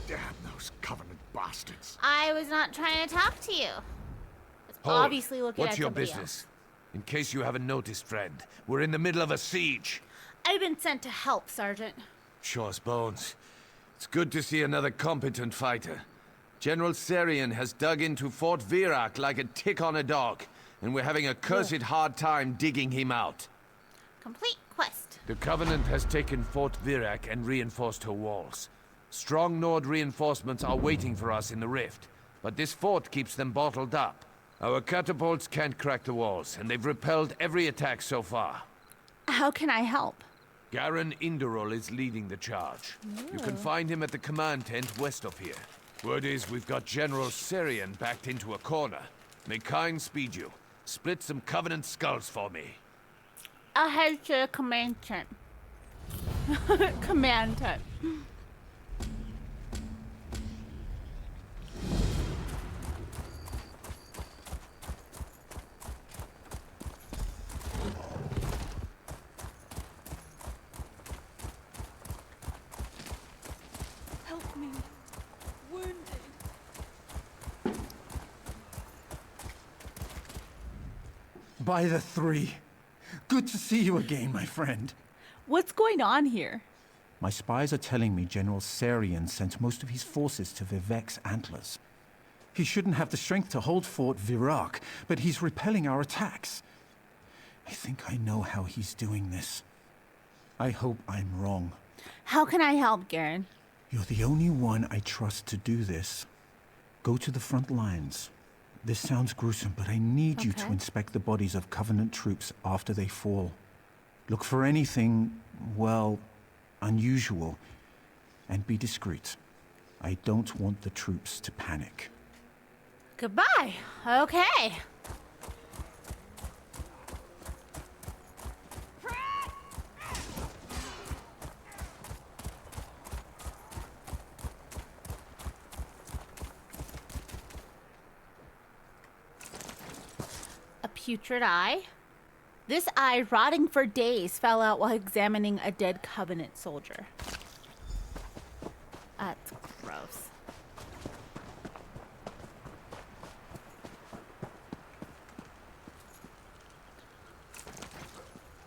Damn those Covenant bastards. bastards. I was not trying to talk to you. I was Hold. obviously looking What's at your somebody business? else. In case you haven't noticed, friend, we're in the middle of a siege. I've been sent to help, Sergeant. Sure as bones. It's good to see another competent fighter. General Serian has dug into Fort Virak like a tick on a dog, and we're having a cursed hard time digging him out. Complete quest. The Covenant has taken Fort Virak and reinforced her walls. Strong Nord reinforcements are waiting for us in the rift, but this fort keeps them bottled up. Our catapults can't crack the walls, and they've repelled every attack so far. How can I help? Garen Inderol is leading the charge. You can find him at the command tent west of here. Word is we've got General Serian backed into a corner. May Kyne speed you. Split some Covenant skulls for me. I head to the command tent. Command tent. Help me. Wounded. By the three. Good to see you again, my friend. What's going on here? My spies are telling me General Serian sent most of his forces to Vivek's Antlers. He shouldn't have the strength to hold Fort Virak, but he's repelling our attacks. I think I know how he's doing this. I hope I'm wrong. How can I help, Garen? You're the only one I trust to do this. Go to the front lines. This sounds gruesome, but I need you to inspect the bodies of Covenant troops after they fall. Look for anything, well, unusual, and be discreet. I don't want the troops to panic. Goodbye. Okay. A putrid eye. This eye, rotting for days, fell out while examining a dead Covenant soldier. That's gross.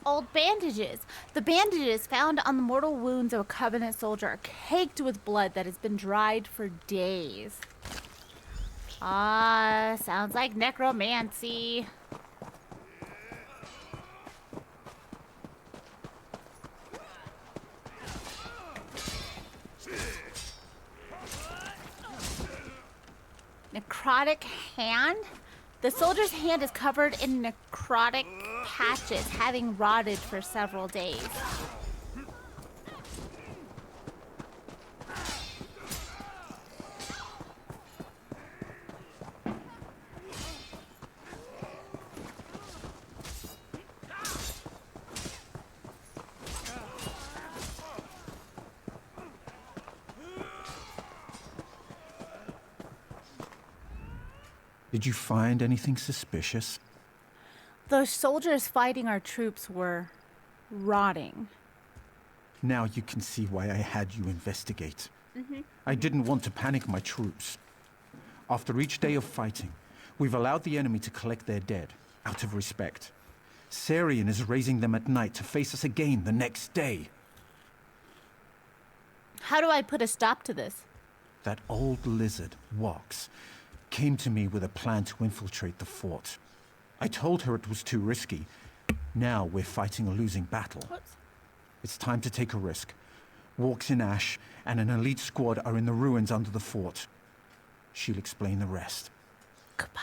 Old bandages. The bandages found on the mortal wounds of a Covenant soldier are caked with blood that has been dried for days. Ah, sounds like necromancy. Necrotic hand? The soldier's hand is covered in necrotic patches, having rotted for several days. Did you find anything suspicious? Those soldiers fighting our troops were rotting. Now you can see why I had you investigate. Mm-hmm. I didn't want to panic my troops. After each day of fighting, we've allowed the enemy to collect their dead, out of respect. Serian is raising them at night to face us again the next day. How do I put a stop to this? That old lizard, Wox, came to me with a plan to infiltrate the fort. I told her it was too risky. Now we're fighting a losing battle. What? It's time to take a risk. Walks in Ash and an elite squad are in the ruins under the fort. She'll explain the rest. Goodbye.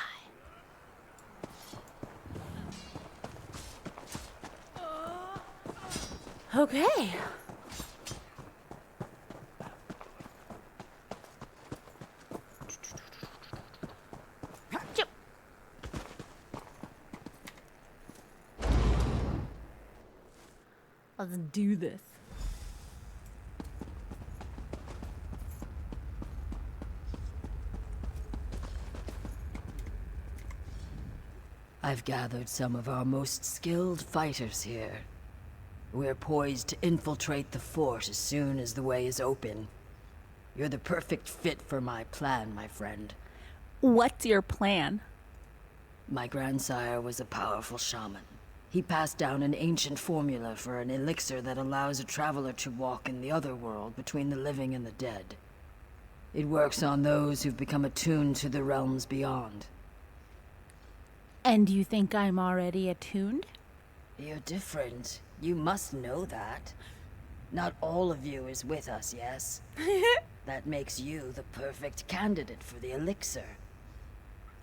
Okay. Let's do this. I've gathered some of our most skilled fighters here. We're poised to infiltrate the fort as soon as the way is open. You're the perfect fit for my plan, my friend. What's your plan? My grandsire was a powerful shaman. He passed down an ancient formula for an elixir that allows a traveler to walk in the other world between the living and the dead. It works on those who've become attuned to the realms beyond. And you think I'm already attuned? You're different. You must know that. Not all of you is with us, yes? That makes you the perfect candidate for the elixir.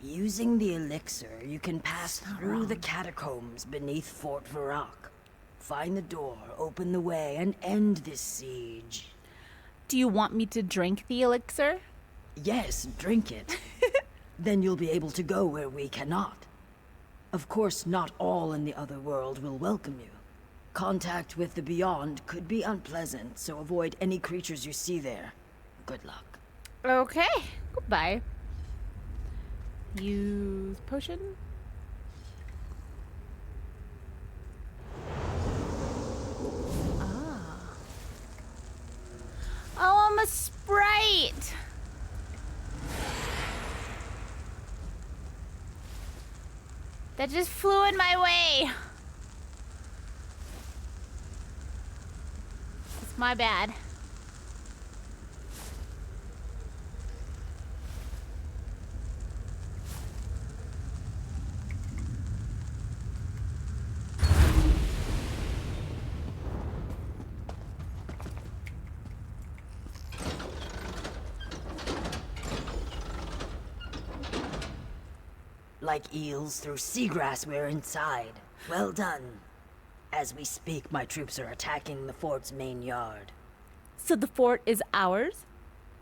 Using the elixir, you can pass through the catacombs beneath Fort Verac. Find the door, open the way, and end this siege. Do you want me to drink the elixir? Yes, drink it. Then you'll be able to go where we cannot. Of course, not all in the other world will welcome you. Contact with the Beyond could be unpleasant, so avoid any creatures you see there. Good luck. Okay, goodbye. Use potion. Ah. Oh, I'm a sprite. That just flew in my way. It's my bad. Like eels through seagrass, we're inside. Well done. As we speak, my troops are attacking the fort's main yard. So the fort is ours?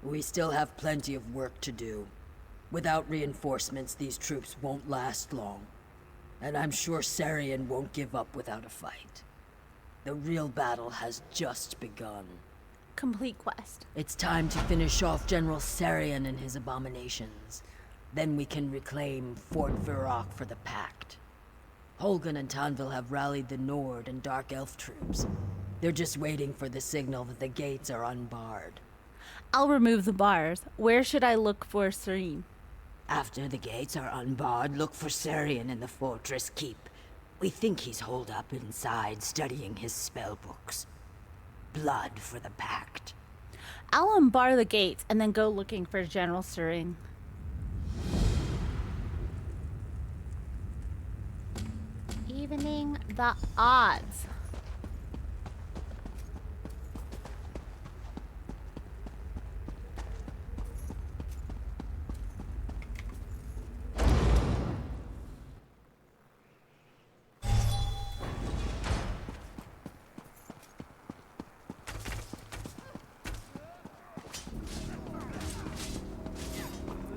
We still have plenty of work to do. Without reinforcements, these troops won't last long. And I'm sure Sarian won't give up without a fight. The real battle has just begun. Complete quest. It's time to finish off General Sarian and his abominations. Then we can reclaim Fort Verac for the Pact. Holgan and Tanville have rallied the Nord and Dark Elf troops. They're just waiting for the signal that the gates are unbarred. I'll remove the bars. Where should I look for Serene? After the gates are unbarred, look for Sarian in the fortress keep. We think he's holed up inside, studying his spellbooks. Blood for the Pact. I'll unbar the gates and then go looking for General Serene. Evening the odds.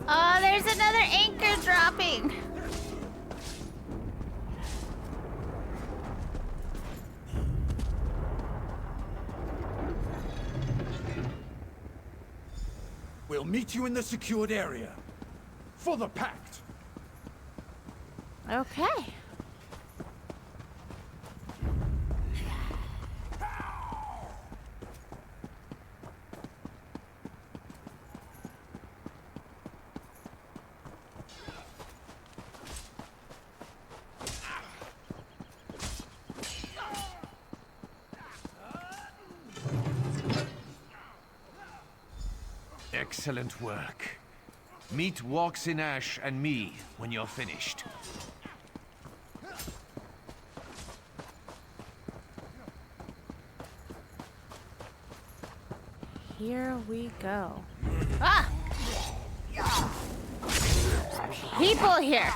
Oh, there's another anchor dropping. We'll meet you in the secured area. For the Pact. Okay. Excellent work. Meet Walks in Ash and me when you're finished. Here we go. Ah! People here.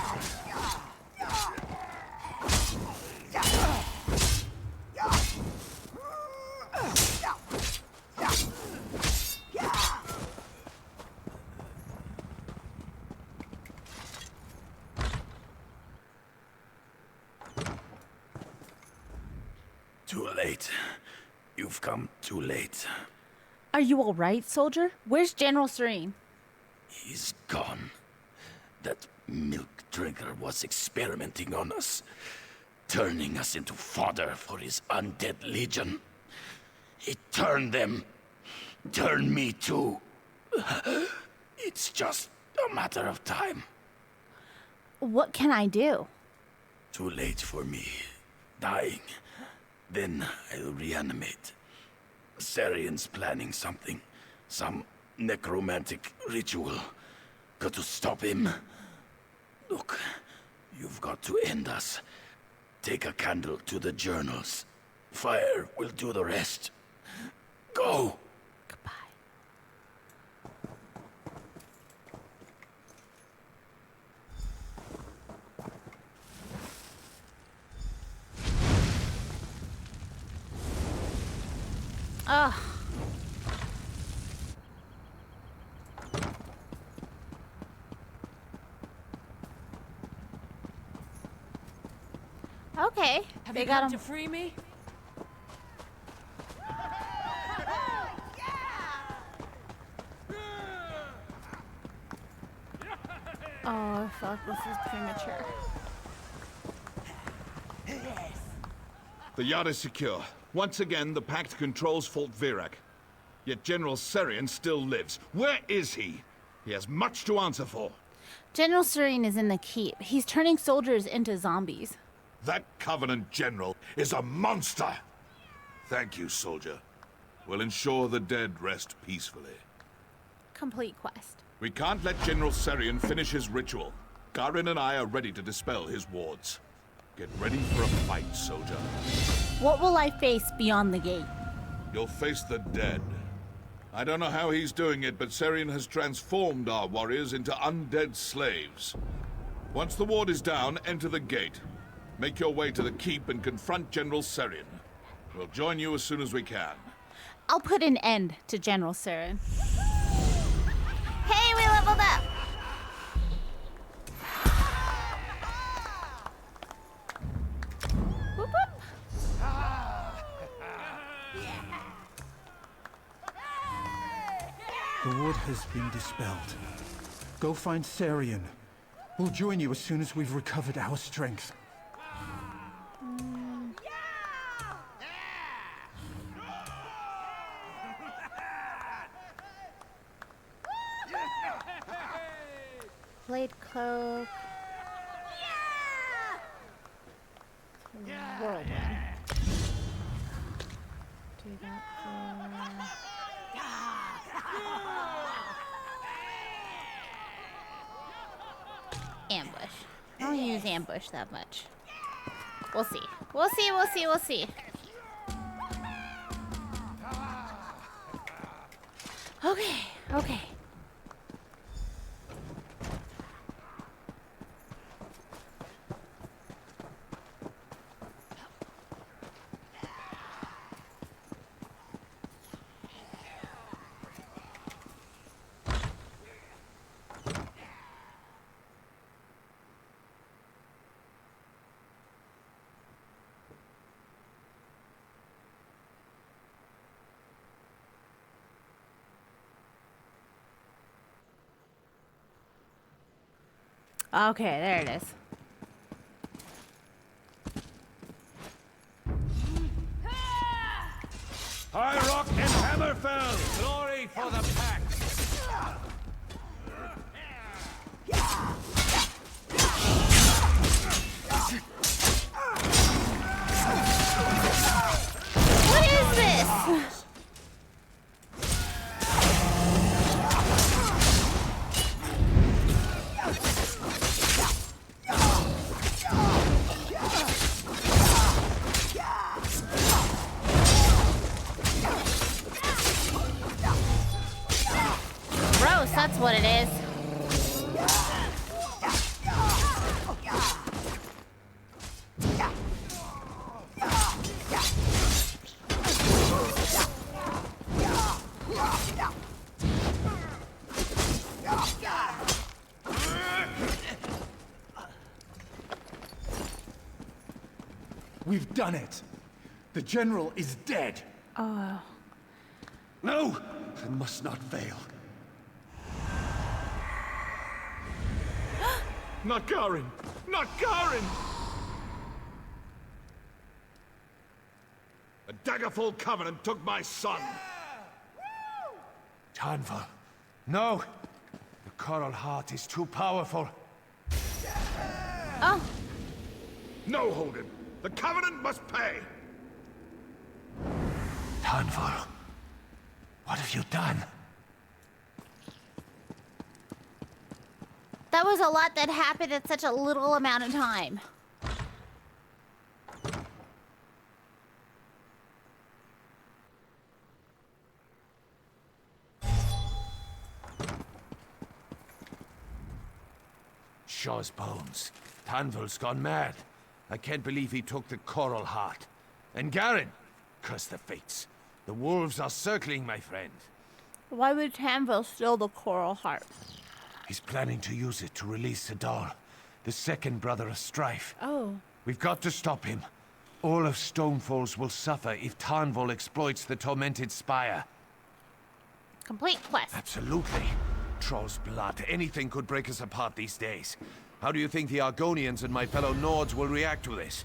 Too late. You've come too late. Are you all right, soldier? Where's General Serene? He's gone. That milk drinker was experimenting on us, turning us into fodder for his undead legion. He turned them. Turned me too. It's just a matter of time. What can I do? Too late for me. Dying. Then I'll reanimate. Sarion's planning something. Some necromantic ritual. Got to stop him. Look, you've got to end us. Take a candle to the journals. Fire will do the rest. Go! Ugh. Okay. Have they you got come him. to free me? Oh, fuck, this is premature. The yard is secure. Once again, the Pact controls Fort Virak. Yet General Sarian still lives. Where is he? He has much to answer for. General Serene is in the keep. He's turning soldiers into zombies. That Covenant general is a monster! Thank you, soldier. We'll ensure the dead rest peacefully. Complete quest. We can't let General Sarian finish his ritual. Garin and I are ready to dispel his wards. Get ready for a fight, soldier. What will I face beyond the gate? You'll face the dead. I don't know how he's doing it, but Sarian has transformed our warriors into undead slaves. Once the ward is down, enter the gate. Make your way to the keep and confront General Sarian. We'll join you as soon as we can. I'll put an end to General Saren. Hey, we leveled up! Whoop, whoop. The ward has been dispelled. Go find Sarian. We'll join you as soon as we've recovered our strength. Blade cloak. Whirlwind. Do that for... Ambush. I don't use ambush that much. We'll see. We'll see, we'll see, we'll see. Okay, okay. Okay, there it is. High Rock and Hammerfell! Glory for the Pact! What is this? Gross, that's what it is. We've done it. The general is dead. Oh. No! I must not fail. Not Garin! Not Garin! A daggerful Covenant took my son. Tanva, No! The Coral Heart is too powerful. Oh. No, Holden. The Covenant must pay. Tanvol, what have you done? That was a lot that happened in such a little amount of time. Shaw's bones. Tanvol's gone mad. I can't believe he took the Coral Heart. And Garen! Curse the fates. The wolves are circling, my friend. Why would Tanvil steal the Coral Heart? He's planning to use it to release Sedal, the second brother of Strife. Oh. We've got to stop him. All of Stonefalls will suffer if Tanvol exploits the Tormented Spire. Complete quest. Absolutely. Troll's blood. Anything could break us apart these days. How do you think the Argonians and my fellow Nords will react to this?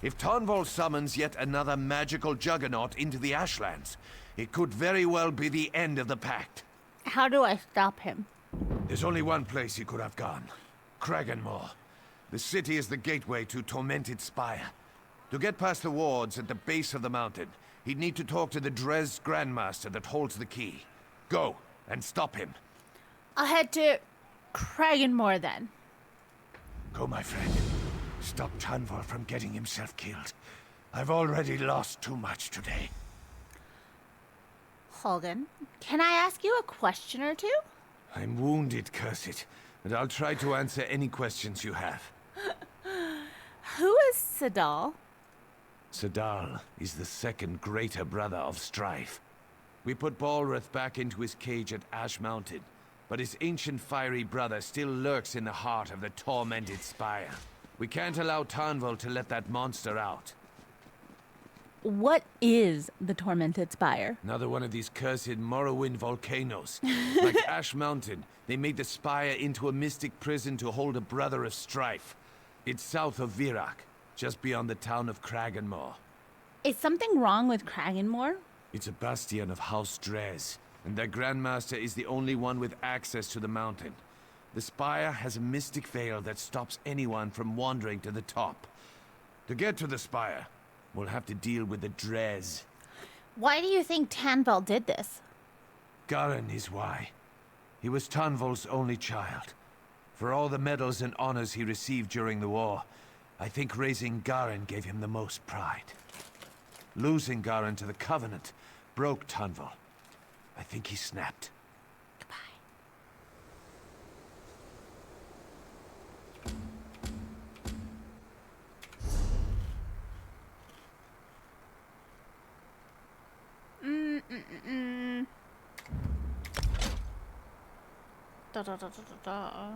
If Tanvol summons yet another magical juggernaut into the Ashlands, it could very well be the end of the pact. How do I stop him? There's only one place he could have gone. Kraganmore. The city is the gateway to Tormented Spire. To get past the wards at the base of the mountain, he'd need to talk to the Dres Grandmaster that holds the key. Go, and stop him. I'll head to Kraganmore then. Go, my friend. Stop Tanvor from getting himself killed. I've already lost too much today. Holden, can I ask you a question or two? I'm wounded, curse it, and I'll try to answer any questions you have. Who is Sedal? Sedal is the second greater brother of Strife. We put Balrith back into his cage at Ash Mountain, but his ancient fiery brother still lurks in the heart of the Tormented Spire. We can't allow Tanvol to let that monster out. What is the Tormented Spire? Another one of these cursed Morrowind volcanoes. Like Ash Mountain, they made the spire into a mystic prison to hold a brother of Strife. It's south of Virak, just beyond the town of Kraganmore. Is something wrong with Kraganmore? It's a bastion of House Dres, and their Grandmaster is the only one with access to the mountain. The spire has a mystic veil that stops anyone from wandering to the top. To get to the spire, we'll have to deal with the Dres. Why do you think Tanvil did this? Garen is why. He was Tanvol's only child. For all the medals and honors he received during the war, I think raising Garen gave him the most pride. Losing Garen to the Covenant broke Tanvol. I think he snapped. Da, da, da, da, da,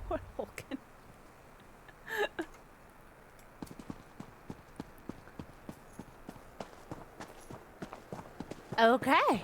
Poor Vulcan. Okay.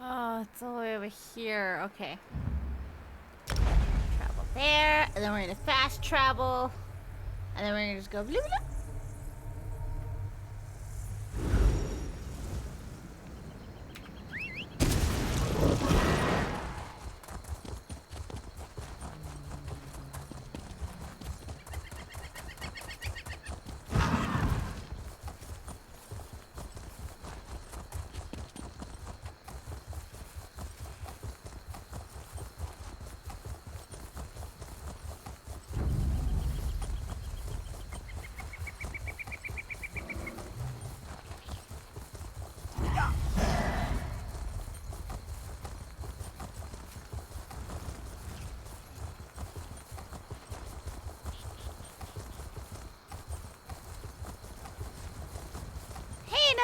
Oh, it's all the way over here. Okay. Travel there, and then we're gonna fast travel, and then we're gonna just go bloop, bloop.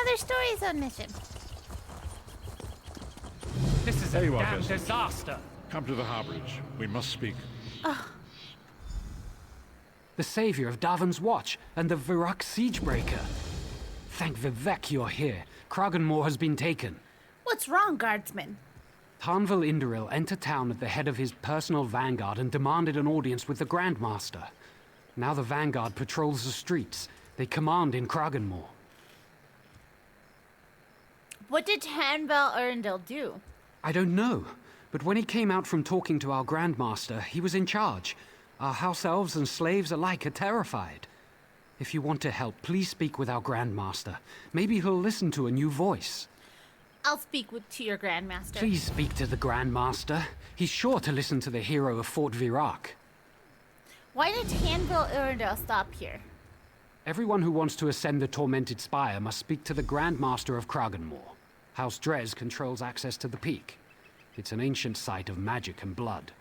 other stories on mission. This is a damn disaster. Come to the harborage. We must speak. The savior of Davon's Watch and the Virak Siegebreaker. Thank Vivek you're here. Kraganmore has been taken. What's wrong, guardsman? Tarnval Indoril entered town at the head of his personal vanguard and demanded an audience with the Grandmaster. Now the vanguard patrols the streets. They command in Kraganmore. What did Tarnval Arundel do? I don't know, but when he came out from talking to our Grandmaster, he was in charge. Our house elves and slaves alike are terrified. If you want to help, please speak with our Grandmaster. Maybe he'll listen to a new voice. I'll speak to your Grandmaster. Please speak to the Grandmaster. He's sure to listen to the hero of Fort Virak. Why did Tarnval Arundel stop here? Everyone who wants to ascend the Tormented Spire must speak to the Grandmaster of Kraganmore. House Drez controls access to the peak. It's an ancient site of magic and blood.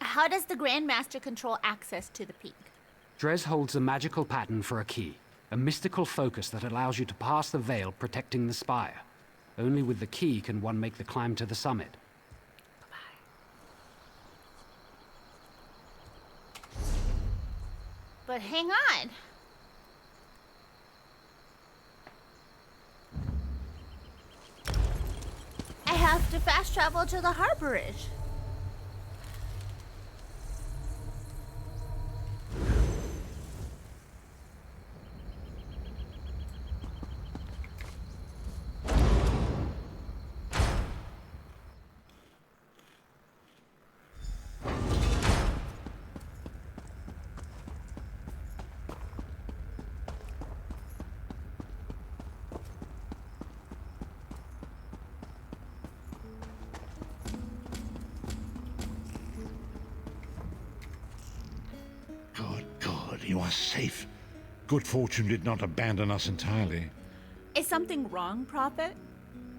How does the Grandmaster control access to the peak? Drez holds a magical pattern for a key, a mystical focus that allows you to pass the veil protecting the spire. Only with the key can one make the climb to the summit. But hang on. I have to fast travel to the harborage. You are safe. Good fortune did not abandon us entirely. Is something wrong, Prophet?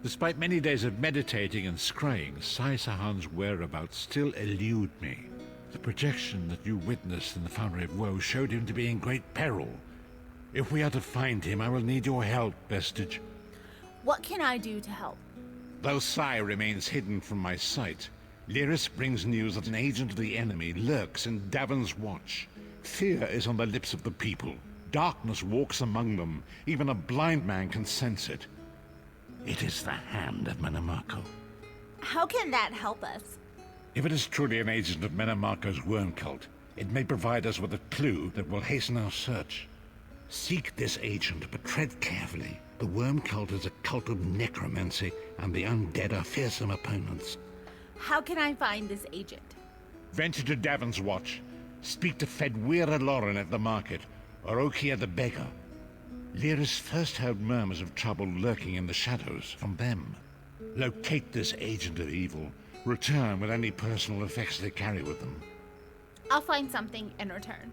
Despite many days of meditating and scrying, Sai Sahan's whereabouts still elude me. The projection that you witnessed in the Foundry of Woe showed him to be in great peril. If we are to find him, I will need your help, Vestige. What can I do to help? Though Sai remains hidden from my sight, Lyris brings news that an agent of the enemy lurks in Davon's Watch. Fear is on the lips of the people. Darkness walks among them. Even a blind man can sense it. It is the hand of Menamarco. How can that help us? If it is truly an agent of Menamarco's worm cult, it may provide us with a clue that will hasten our search. Seek this agent, but tread carefully. The worm cult is a cult of necromancy, and the undead are fearsome opponents. How can I find this agent? Venture to Davon's Watch. Speak to Fedwira Lauren at the market, or Okia the beggar. Lyris first heard murmurs of trouble lurking in the shadows from them. Locate this agent of evil. Return with any personal effects they carry with them. I'll find something in return.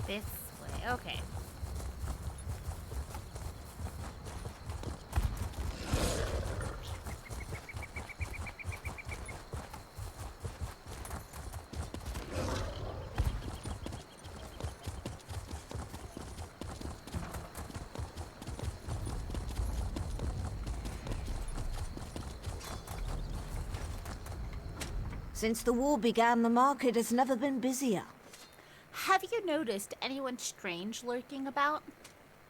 This way, okay. Since the war began, the market has never been busier. Have you noticed anyone strange lurking about?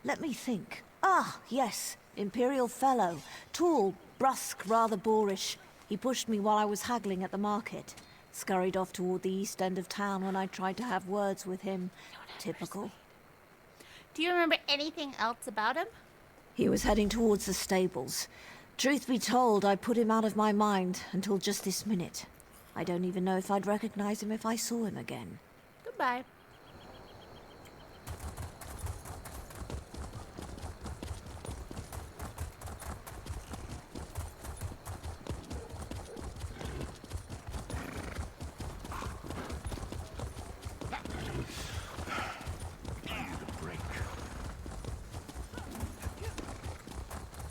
Let me think. Ah, yes. Imperial Fellow. Tall, brusque, rather boorish. He pushed me while I was haggling at the market. Scurried off toward the east end of town when I tried to have words with him. Typical. Do you remember anything else about him? He was heading towards the stables. Truth be told, I put him out of my mind until just this minute. I don't even know if I'd recognize him if I saw him again. Goodbye.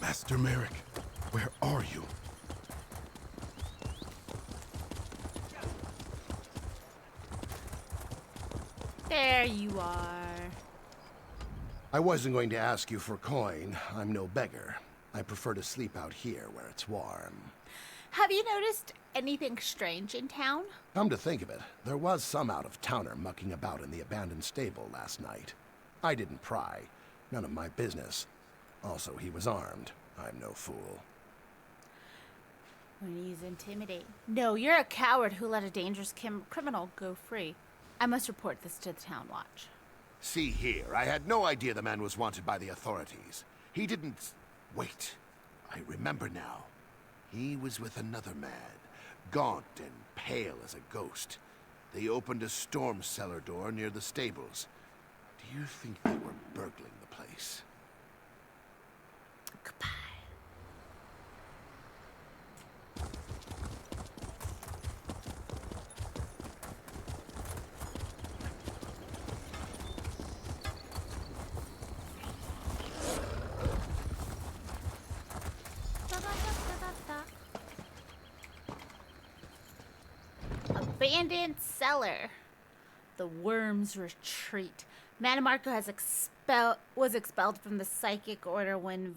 Master Merrick, where are you? There you are. I wasn't going to ask you for coin. I'm no beggar. I prefer to sleep out here where it's warm. Have you noticed anything strange in town? Come to think of it, there was some out-of-towner mucking about in the abandoned stable last night. I didn't pry. None of my business. Also, he was armed. I'm no fool. When he's intimidating. No, you're a coward who let a dangerous criminal go free. I must report this to the town watch. See here, I had no idea the man was wanted by the authorities. He didn't... Wait, I remember now. He was with another man, gaunt and pale as a ghost. They opened a storm cellar door near the stables. Do you think they were burgling the place? Goodbye. Abandoned cellar. The worms retreat. Manamarco has was expelled from the psychic order when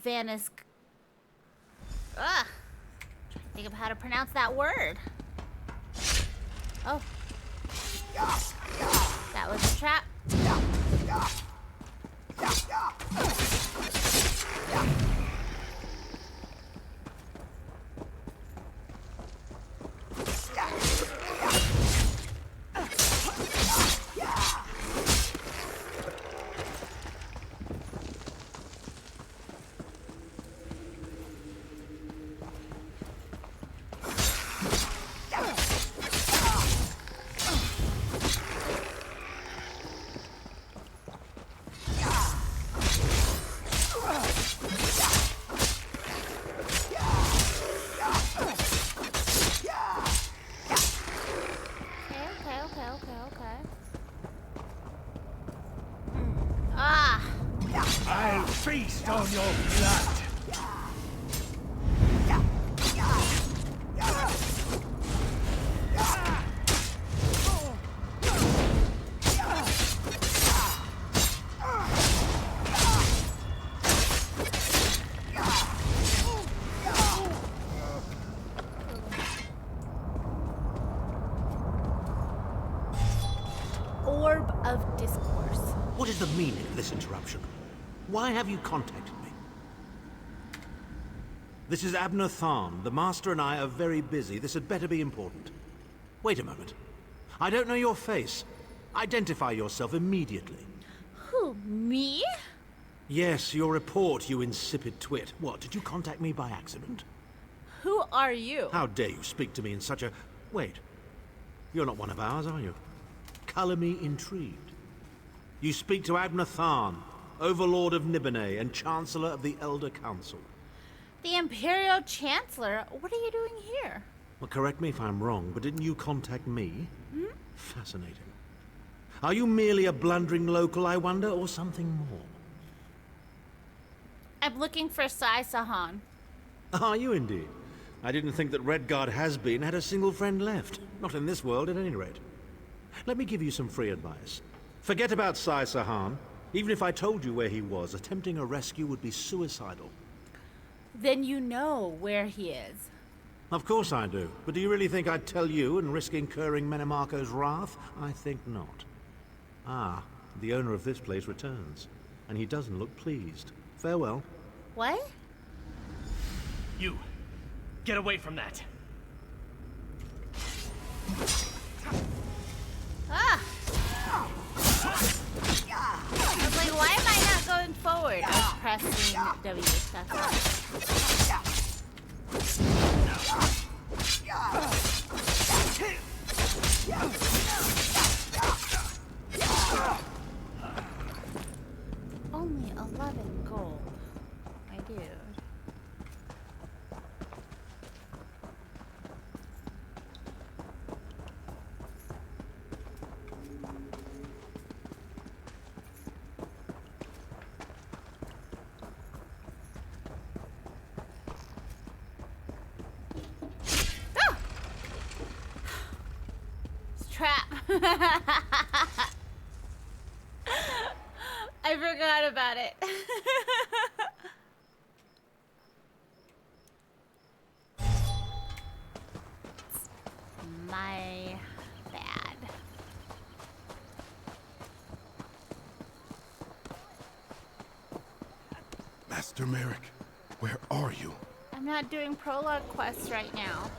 Vanis. Trying to think of how to pronounce that word. Oh. That was a trap. I'll feast on your blood. Orb of Discourse. What is the meaning of this interruption? Why have you contacted me? This is Abner Tharn. The Master and I are very busy. This had better be important. Wait a moment. I don't know your face. Identify yourself immediately. Who, me? Yes, your report, you insipid twit. What, did you contact me by accident? Who are you? How dare you speak to me in such a... Wait. You're not one of ours, are you? Color me intrigued. You speak to Abner Tharn, Overlord of Nibene and Chancellor of the Elder Council. The Imperial Chancellor? What are you doing here? Well, correct me if I'm wrong, but didn't you contact me? Hmm? Fascinating. Are you merely a blundering local, I wonder, or something more? I'm looking for Sai Sahan. Are you indeed? I didn't think that Redguard has-been had a single friend left. Not in this world, at any rate. Let me give you some free advice. Forget about Sai Sahan. Even if I told you where he was, attempting a rescue would be suicidal. Then you know where he is. Of course I do. But do you really think I'd tell you and risk incurring Menimarco's wrath? I think not. Ah, the owner of this place returns. And he doesn't look pleased. Farewell. What? You. Get away from that. Ah! I was like, why am I not going forward? I was pressing W. That's only 11 gold, my dude. Trap. I forgot about it. My bad. Master Merrick, where are you? I'm not doing prologue quests right now.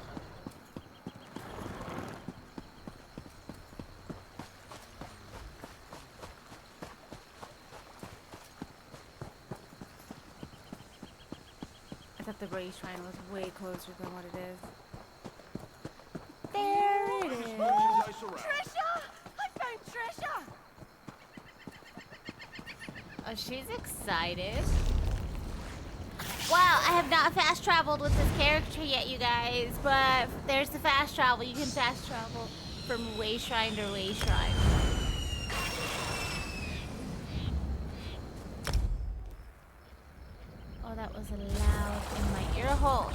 I thought the race shrine was way closer than what it is. There it is. Trisha! I found Trisha! Oh, she's excited. Wow, I have not fast traveled with this character yet, you guys. But there's the fast travel. You can fast travel from way shrine to way shrine. Oh, that was loud in my ear hole.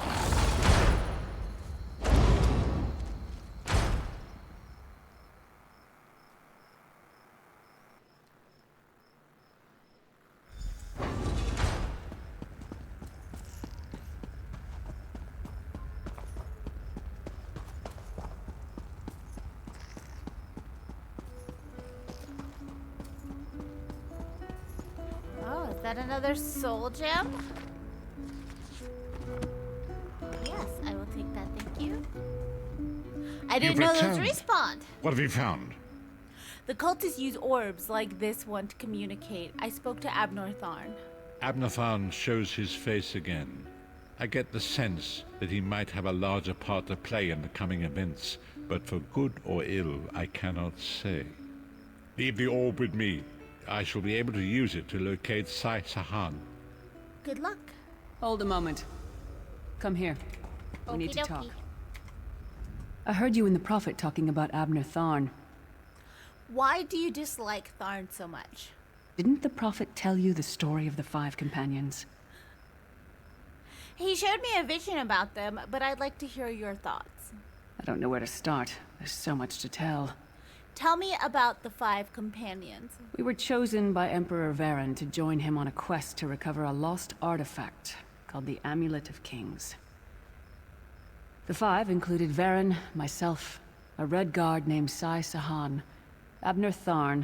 Oh, is that another soul gem? Yes, I will take that, thank you. I didn't know those respawned. What have you found? The cultists use orbs like this one to communicate. I spoke to Abnor Tharn. Abnor Tharn shows his face again. I get the sense that he might have a larger part to play in the coming events, but for good or ill, I cannot say. Leave the orb with me. I shall be able to use it to locate Sai Sahan. Good luck. Hold a moment. Come here. We need to Okie talk. dokie. I heard you and the Prophet talking about Abnor Tharn. Why do you dislike Tharn so much? Didn't the Prophet tell you the story of the 5 companions? He showed me a vision about them, but I'd like to hear your thoughts. I don't know where to start. There's so much to tell. Tell me about the 5 companions. We were chosen by Emperor Varen to join him on a quest to recover a lost artifact called the Amulet of Kings. The 5 included Varen, myself, a Red Guard named Sai Sahan, Abnor Tharn,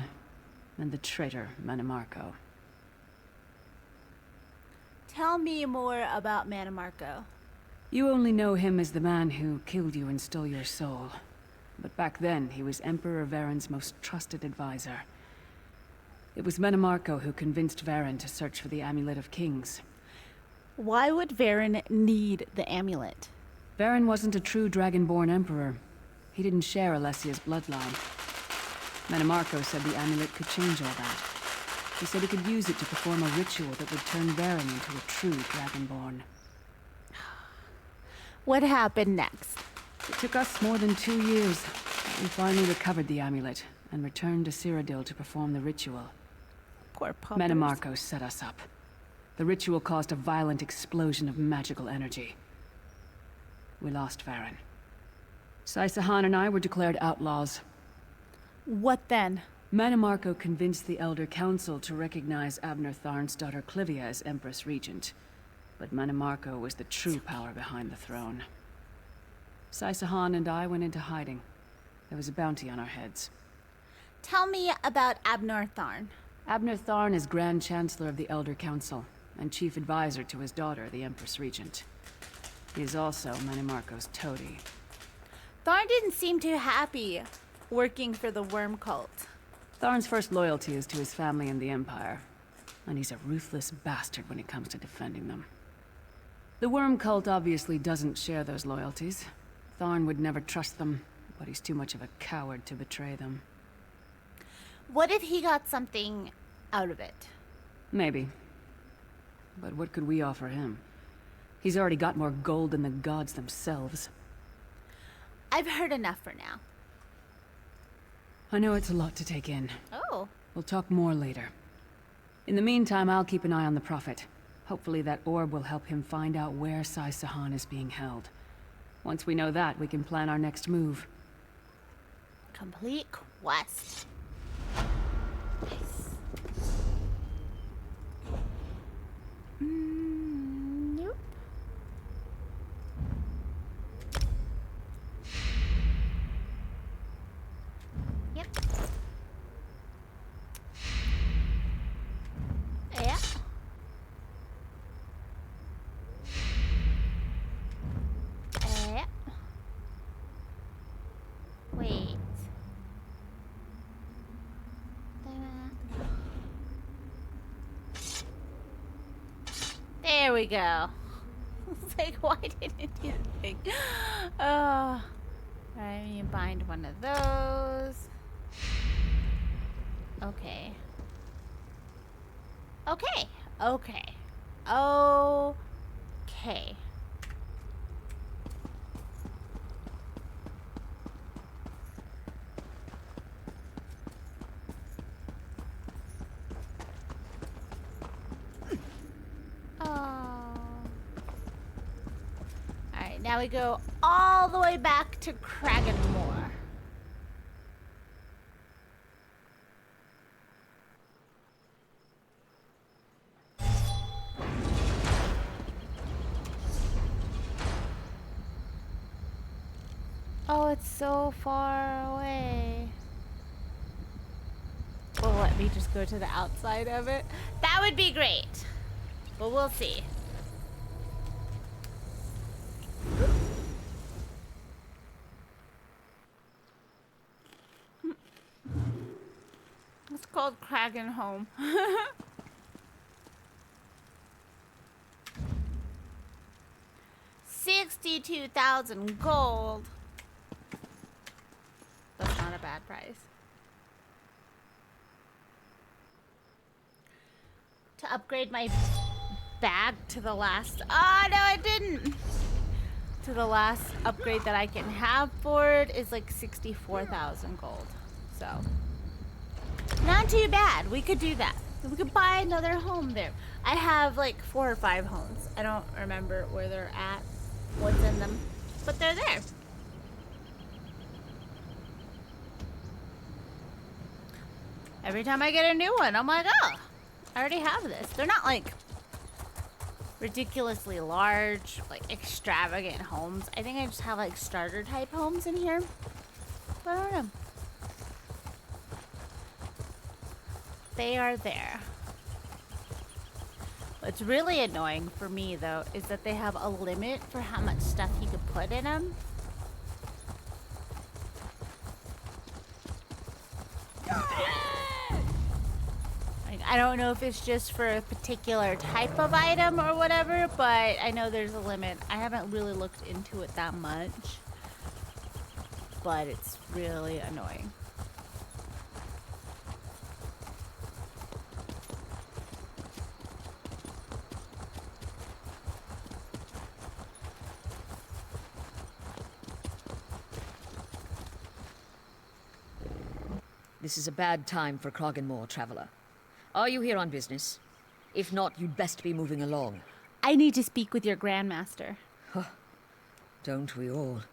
and the traitor Manimarco. Tell me more about Manimarco. You only know him as the man who killed you and stole your soul. But back then, he was Emperor Varen's most trusted advisor. It was Manimarco who convinced Varen to search for the Amulet of Kings. Why would Varen need the amulet? Varen wasn't a true Dragonborn emperor. He didn't share Alessia's bloodline. Manimarco said the amulet could change all that. He said he could use it to perform a ritual that would turn Varen into a true Dragonborn. What happened next? It took us more than 2 years. We finally recovered the amulet and returned to Cyrodiil to perform the ritual. Poor puppers. Manimarco set us up. The ritual caused a violent explosion of magical energy. We lost Varen. Sai Sahan and I were declared outlaws. What then? Manimarco convinced the Elder Council to recognize Abnor Tharn's daughter Clivia as Empress Regent. But Manimarco was the true power behind the throne. Sai Sahan and I went into hiding. There was a bounty on our heads. Tell me about Abnor Tharn. Abnor Tharn is Grand Chancellor of the Elder Council, and Chief Advisor to his daughter, the Empress Regent. He is also Manimarco's toady. Thorn didn't seem too happy working for the worm cult. Tharn's first loyalty is to his family and the Empire, and he's a ruthless bastard when it comes to defending them. The worm cult obviously doesn't share those loyalties. Tharn would never trust them, but he's too much of a coward to betray them. What if he got something out of it? Maybe. But what could we offer him? He's already got more gold than the gods themselves. I've heard enough for now. I know it's a lot to take in. Oh. We'll talk more later. In the meantime, I'll keep an eye on the Prophet. Hopefully that orb will help him find out where Sai Sahan is being held. Once we know that, we can plan our next move. Complete quest. Nice. Nope. Yep. Yeah. Yeah. Wait. There we go. It's like, why didn't it do the thing? Oh. Alright, you bind one of those. Okay. Okay. Okay. Okay. Alright, now we go all the way back to Kraganmore. Oh, it's so far away. Well, let me just go to the outside of it. That would be great. But we'll see. It's called Kragan Home. 62,000 gold. That's not a bad price. To upgrade my bag to the last... Oh, no, I didn't. To the last upgrade that I can have for it is like 64,000 gold. So, not too bad. We could do that. We could buy another home there. I have like 4 or 5 homes. I don't remember where they're at, what's in them, but they're there. Every time I get a new one, I'm like, oh, I already have this. They're not like ridiculously large, like extravagant homes. I think I just have like starter type homes in here. But I don't know. They are there. What's really annoying for me though is that they have a limit for how much stuff you can put in them. I don't know if it's just for a particular type of item or whatever, but I know there's a limit. I haven't really looked into it that much, but it's really annoying. This is a bad time for Kraganmore, traveler. Are you here on business? If not, you'd best be moving along. I need to speak with your Grandmaster. Don't we all?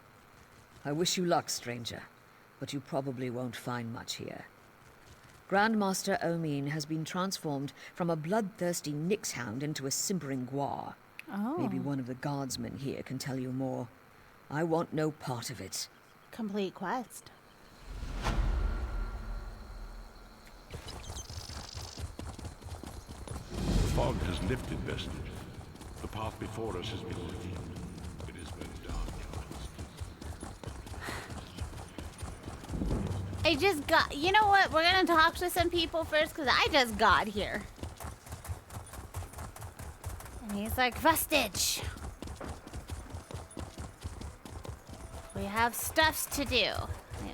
I wish you luck, stranger, but you probably won't find much here. Grandmaster Omin has been transformed from a bloodthirsty Nixhound into a simpering Gwar. Oh. Maybe one of the guardsmen here can tell you more. I want no part of it. Complete quest. The fog has lifted, Vestige. The path before us has been revealed. It I just got... You know what? We're gonna talk to some people first, because I just got here. And he's like, Vestige. We have stuffs to do.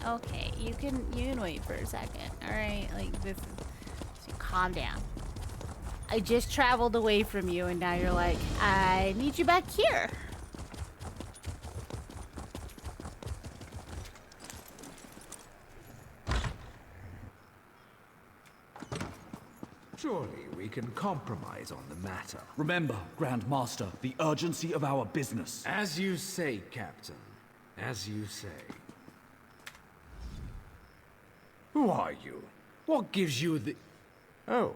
Okay, you can wait for a second. Alright, like this is... So calm down. I just traveled away from you, and now you're like, I need you back here. Surely we can compromise on the matter. Remember, Grand Master, the urgency of our business. As you say, Captain. As you say. Who are you? What gives you the... Oh.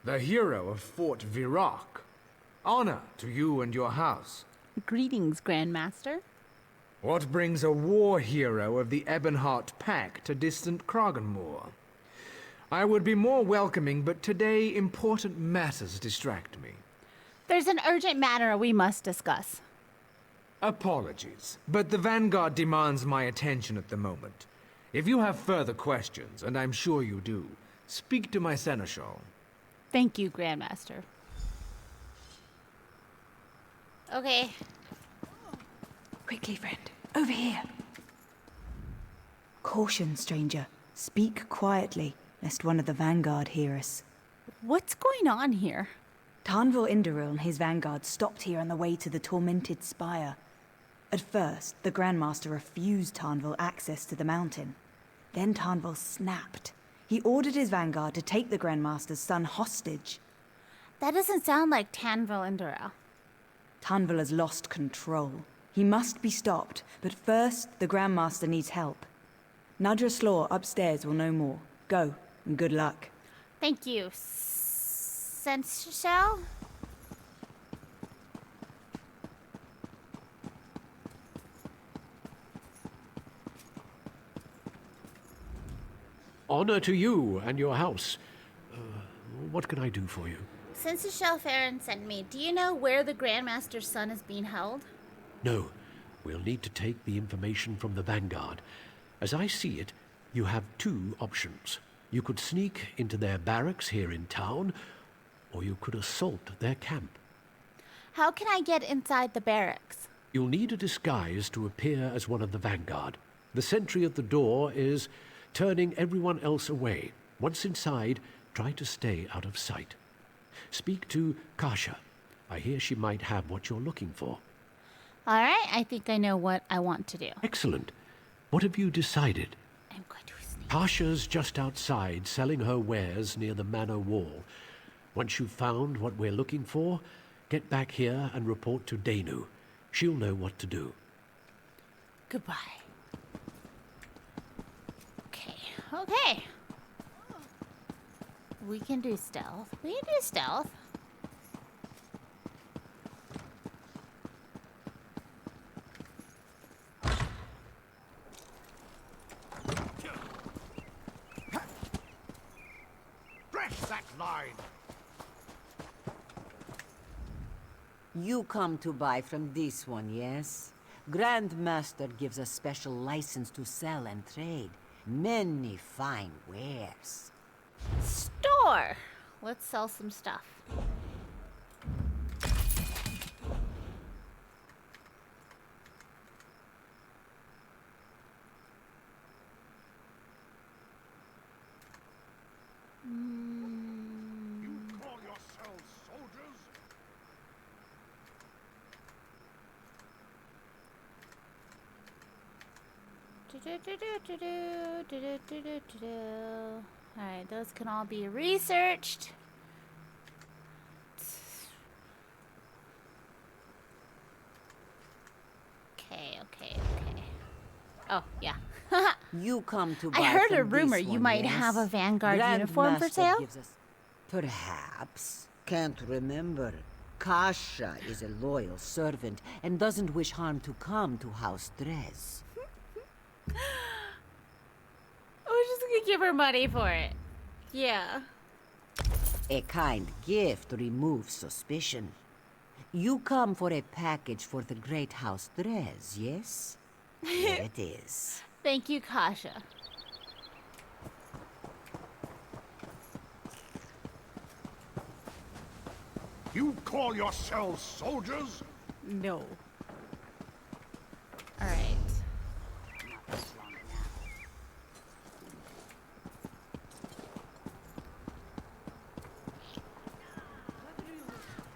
The hero of Fort Virac. Honor to you and your house. Greetings, Grandmaster. What brings a war hero of the Ebonheart Pack to distant Kraganmoor? I would be more welcoming, but today important matters distract me. There's an urgent matter we must discuss. Apologies, but the Vanguard demands my attention at the moment. If you have further questions, and I'm sure you do, speak to my Seneschal. Thank you, Grandmaster. Okay. Quickly, friend. Over here. Caution, stranger. Speak quietly, lest one of the Vanguard hear us. What's going on here? Tarnvil Indoril and his Vanguard stopped here on the way to the Tormented Spire. At first, the Grandmaster refused Tarnvil access to the mountain. Then Tarnvil snapped. He ordered his Vanguard to take the Grandmaster's son hostage. That doesn't sound like Tarnvil Indoril. Tarnvil has lost control. He must be stopped, but first, the Grandmaster needs help. Nadra Slaw upstairs will know more. Go, and good luck. Thank you, Seneschal? Honor to you and your house. What can I do for you? Seneschal Farron sent me. Do you know where the Grandmaster's son is being held? No. We'll need to take the information from the Vanguard. As I see it, you have two options. You could sneak into their barracks here in town, or you could assault their camp. How can I get inside the barracks? You'll need a disguise to appear as one of the Vanguard. The sentry at the door is turning everyone else away. Once inside, try to stay out of sight. Speak to Kasha. I hear she might have what you're looking for. All right, I think I know what I want to do. Excellent. What have you decided? I'm going to sneak. Kasha's just outside selling her wares near the manor wall. Once you've found what we're looking for, get back here and report to Danu. She'll know what to do. Goodbye. Okay. We can do stealth. We can do stealth. Stretch that line! You come to buy from this one, yes? Grandmaster gives a special license to sell and trade. Many fine wares. Store! Let's sell some stuff. You call yourselves soldiers? Alright, those can all be researched. Okay. Oh, yeah. You come to buy I heard from a rumor this you one, might yes? have a Vanguard uniform for Grandmaster sale? gives us- Perhaps. Can't remember. Kasha is a loyal servant and doesn't wish harm to come to House Drez. We're just gonna give her money for it. Yeah. A kind gift removes suspicion. You come for a package for the great House Drez, yes? There it is. Thank you, Kasha. You call yourselves soldiers? No. Alright.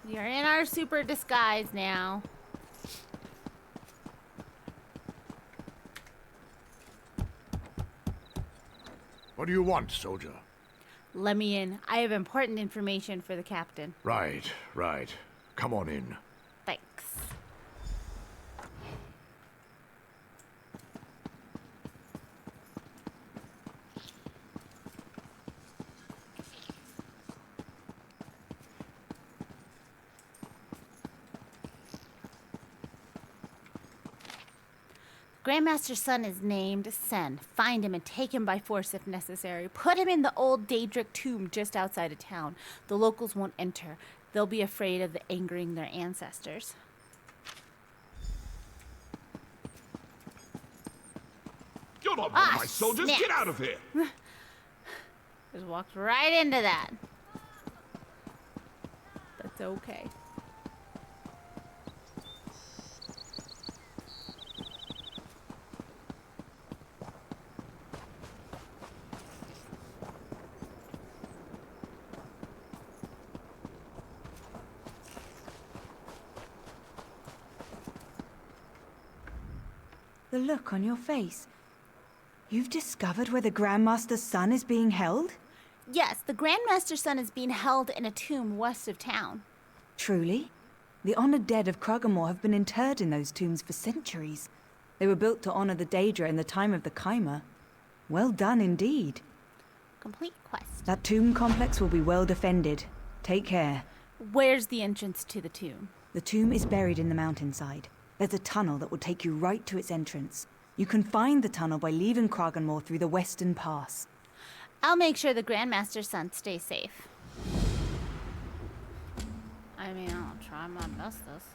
We are in our super disguise now. What do you want, soldier? Let me in. I have important information for the captain. Right, right. Come on in. Thanks. Grandmaster's son is named Sen. Find him and take him by force if necessary. Put him in the old Daedric tomb just outside of town. The locals won't enter. They'll be afraid of angering their ancestors. You're not one of my soldiers! Snaps. Get out of here! Just walked right into that. That's okay. The look on your face. You've discovered where the Grandmaster's son is being held? Yes, the Grandmaster's son is being held in a tomb west of town. Truly? The honored dead of Kroghamore have been interred in those tombs for centuries. They were built to honor the Daedra in the time of the Chimer. Well done indeed. Complete quest. That tomb complex will be well defended. Take care. Where's the entrance to the tomb? The tomb is buried in the mountainside. There's a tunnel that will take you right to its entrance. You can find the tunnel by leaving Kroghamore through the Western Pass. I'll make sure the Grandmaster's son stays safe. I mean, I'll try my bestest.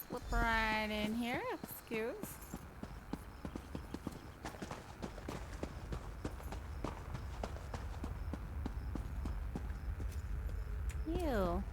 Slip right in here, excuse. Ew.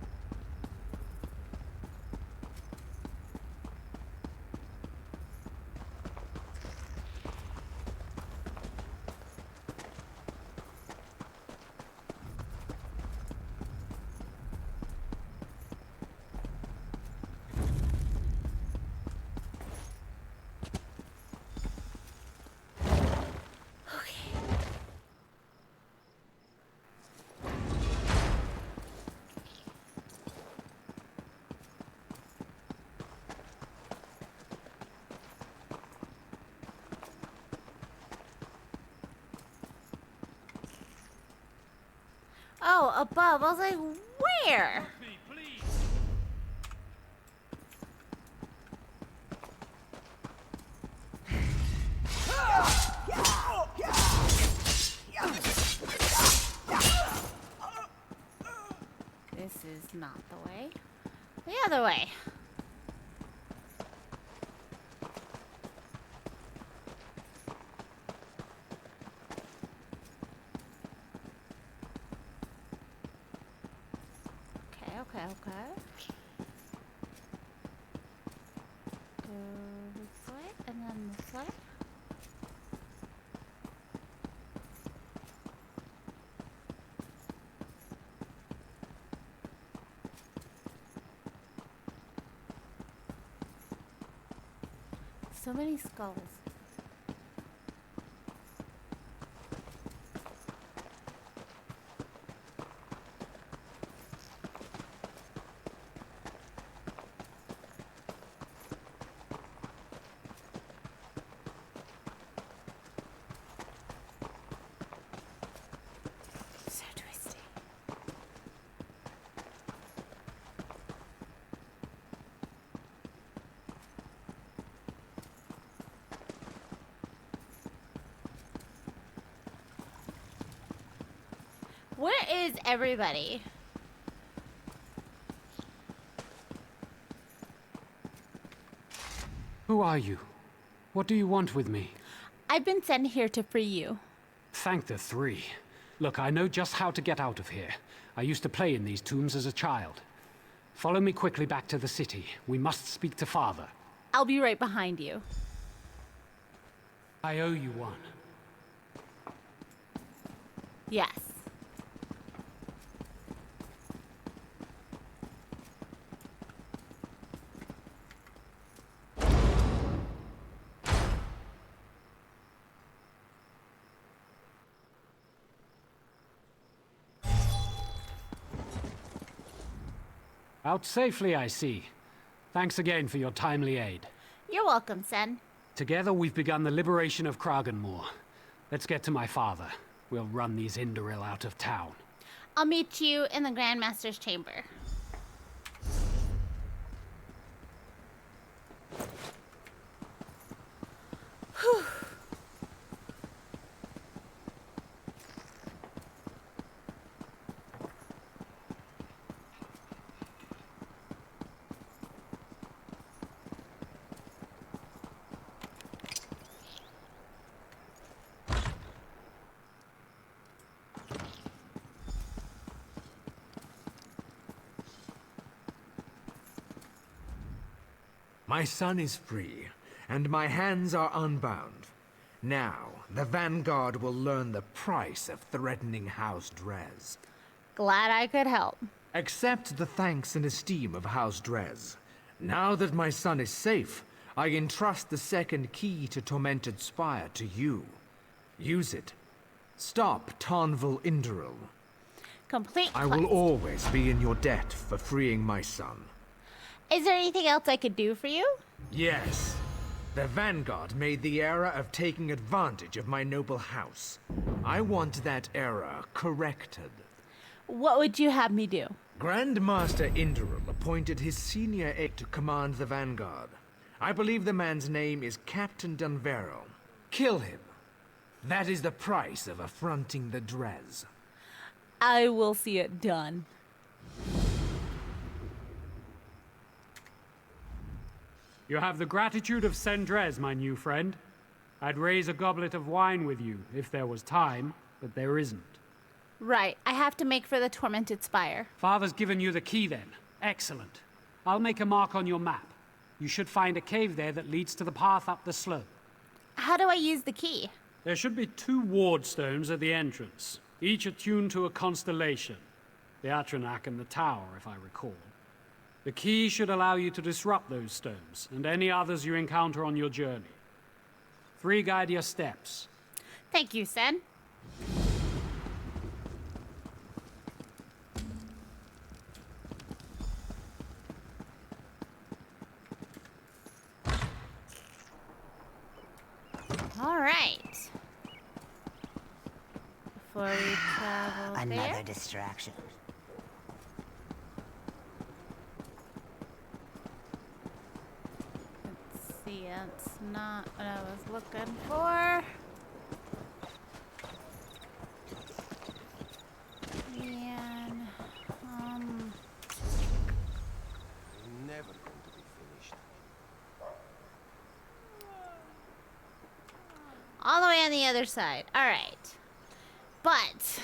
Oh, above. I was like, where? This is not the way. The other way. Okay. Go this way, and then this way. So many skulls. So twisty. is everybody? Who are you? What do you want with me? I've been sent here to free you. Thank the three. Look, I know just how to get out of here. I used to play in these tombs as a child. Follow me quickly back to the city. We must speak to Father. I'll be right behind you. I owe you one. Yes. Out safely, I see. Thanks again for your timely aid. You're welcome, Sen. Together we've begun the liberation of Kraganmore. Let's get to my father. We'll run these Indoril out of town. I'll meet you in the Grandmaster's chamber. Whew. My son is free, and my hands are unbound. Now, the Vanguard will learn the price of threatening House Drez. Glad I could help. Accept the thanks and esteem of House Drez. Now that my son is safe, I entrust the second key to Tormented Spire to you. Use it. Stop Tarnval Indoril. Complete. I will always be in your debt for freeing my son. Is there anything else I could do for you? Yes. The Vanguard made the error of taking advantage of my noble house. I want that error corrected. What would you have me do? Grandmaster Indoril appointed his senior aide to command the Vanguard. I believe the man's name is Captain Dunveril. Kill him. That is the price of affronting the Drez. I will see it done. You have the gratitude of Sendrez, my new friend. I'd raise a goblet of wine with you, if there was time, but there isn't. Right, I have to make for the Tormented Spire. Father's given you the key then. Excellent. I'll make a mark on your map. You should find a cave there that leads to the path up the slope. How do I use the key? There should be 2 ward stones at the entrance, each attuned to a constellation. The Atronak and the Tower, if I recall. The key should allow you to disrupt those stones, and any others you encounter on your journey. 3 guide your steps. Thank you, Sen. All right. Before we travel Another there. distraction. Let's see, that's not what I was looking for. Man, Never going to be finished. all the way on the other side. All right. But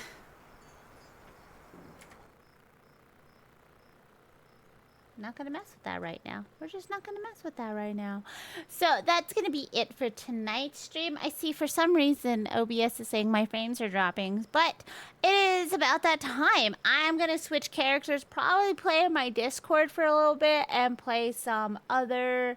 not gonna mess with that right now. We're just not gonna mess with that right now. So that's gonna be it for tonight's stream. I see for some reason OBS is saying my frames are dropping, but it is about that time. I'm gonna switch characters, probably play in my Discord for a little bit and play some other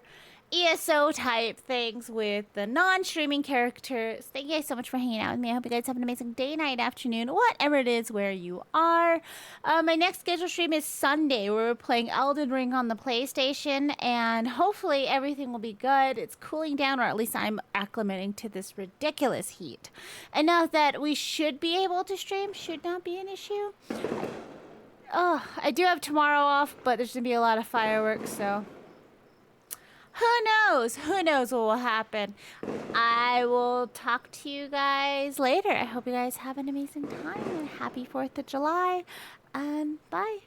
ESO type things with the non-streaming characters. Thank you guys so much for hanging out with me. I hope you guys have an amazing day, night, afternoon, whatever it is where you are. My next scheduled stream is Sunday, where we're playing Elden Ring on the PlayStation, and hopefully everything will be good. It's cooling down, or at least I'm acclimating to this ridiculous heat. Enough that we should be able to stream, should not be an issue. Oh, I do have tomorrow off, but there's gonna be a lot of fireworks, so who knows? Who knows what will happen? I will talk to you guys later. I hope you guys have an amazing time and happy 4th of July. And bye.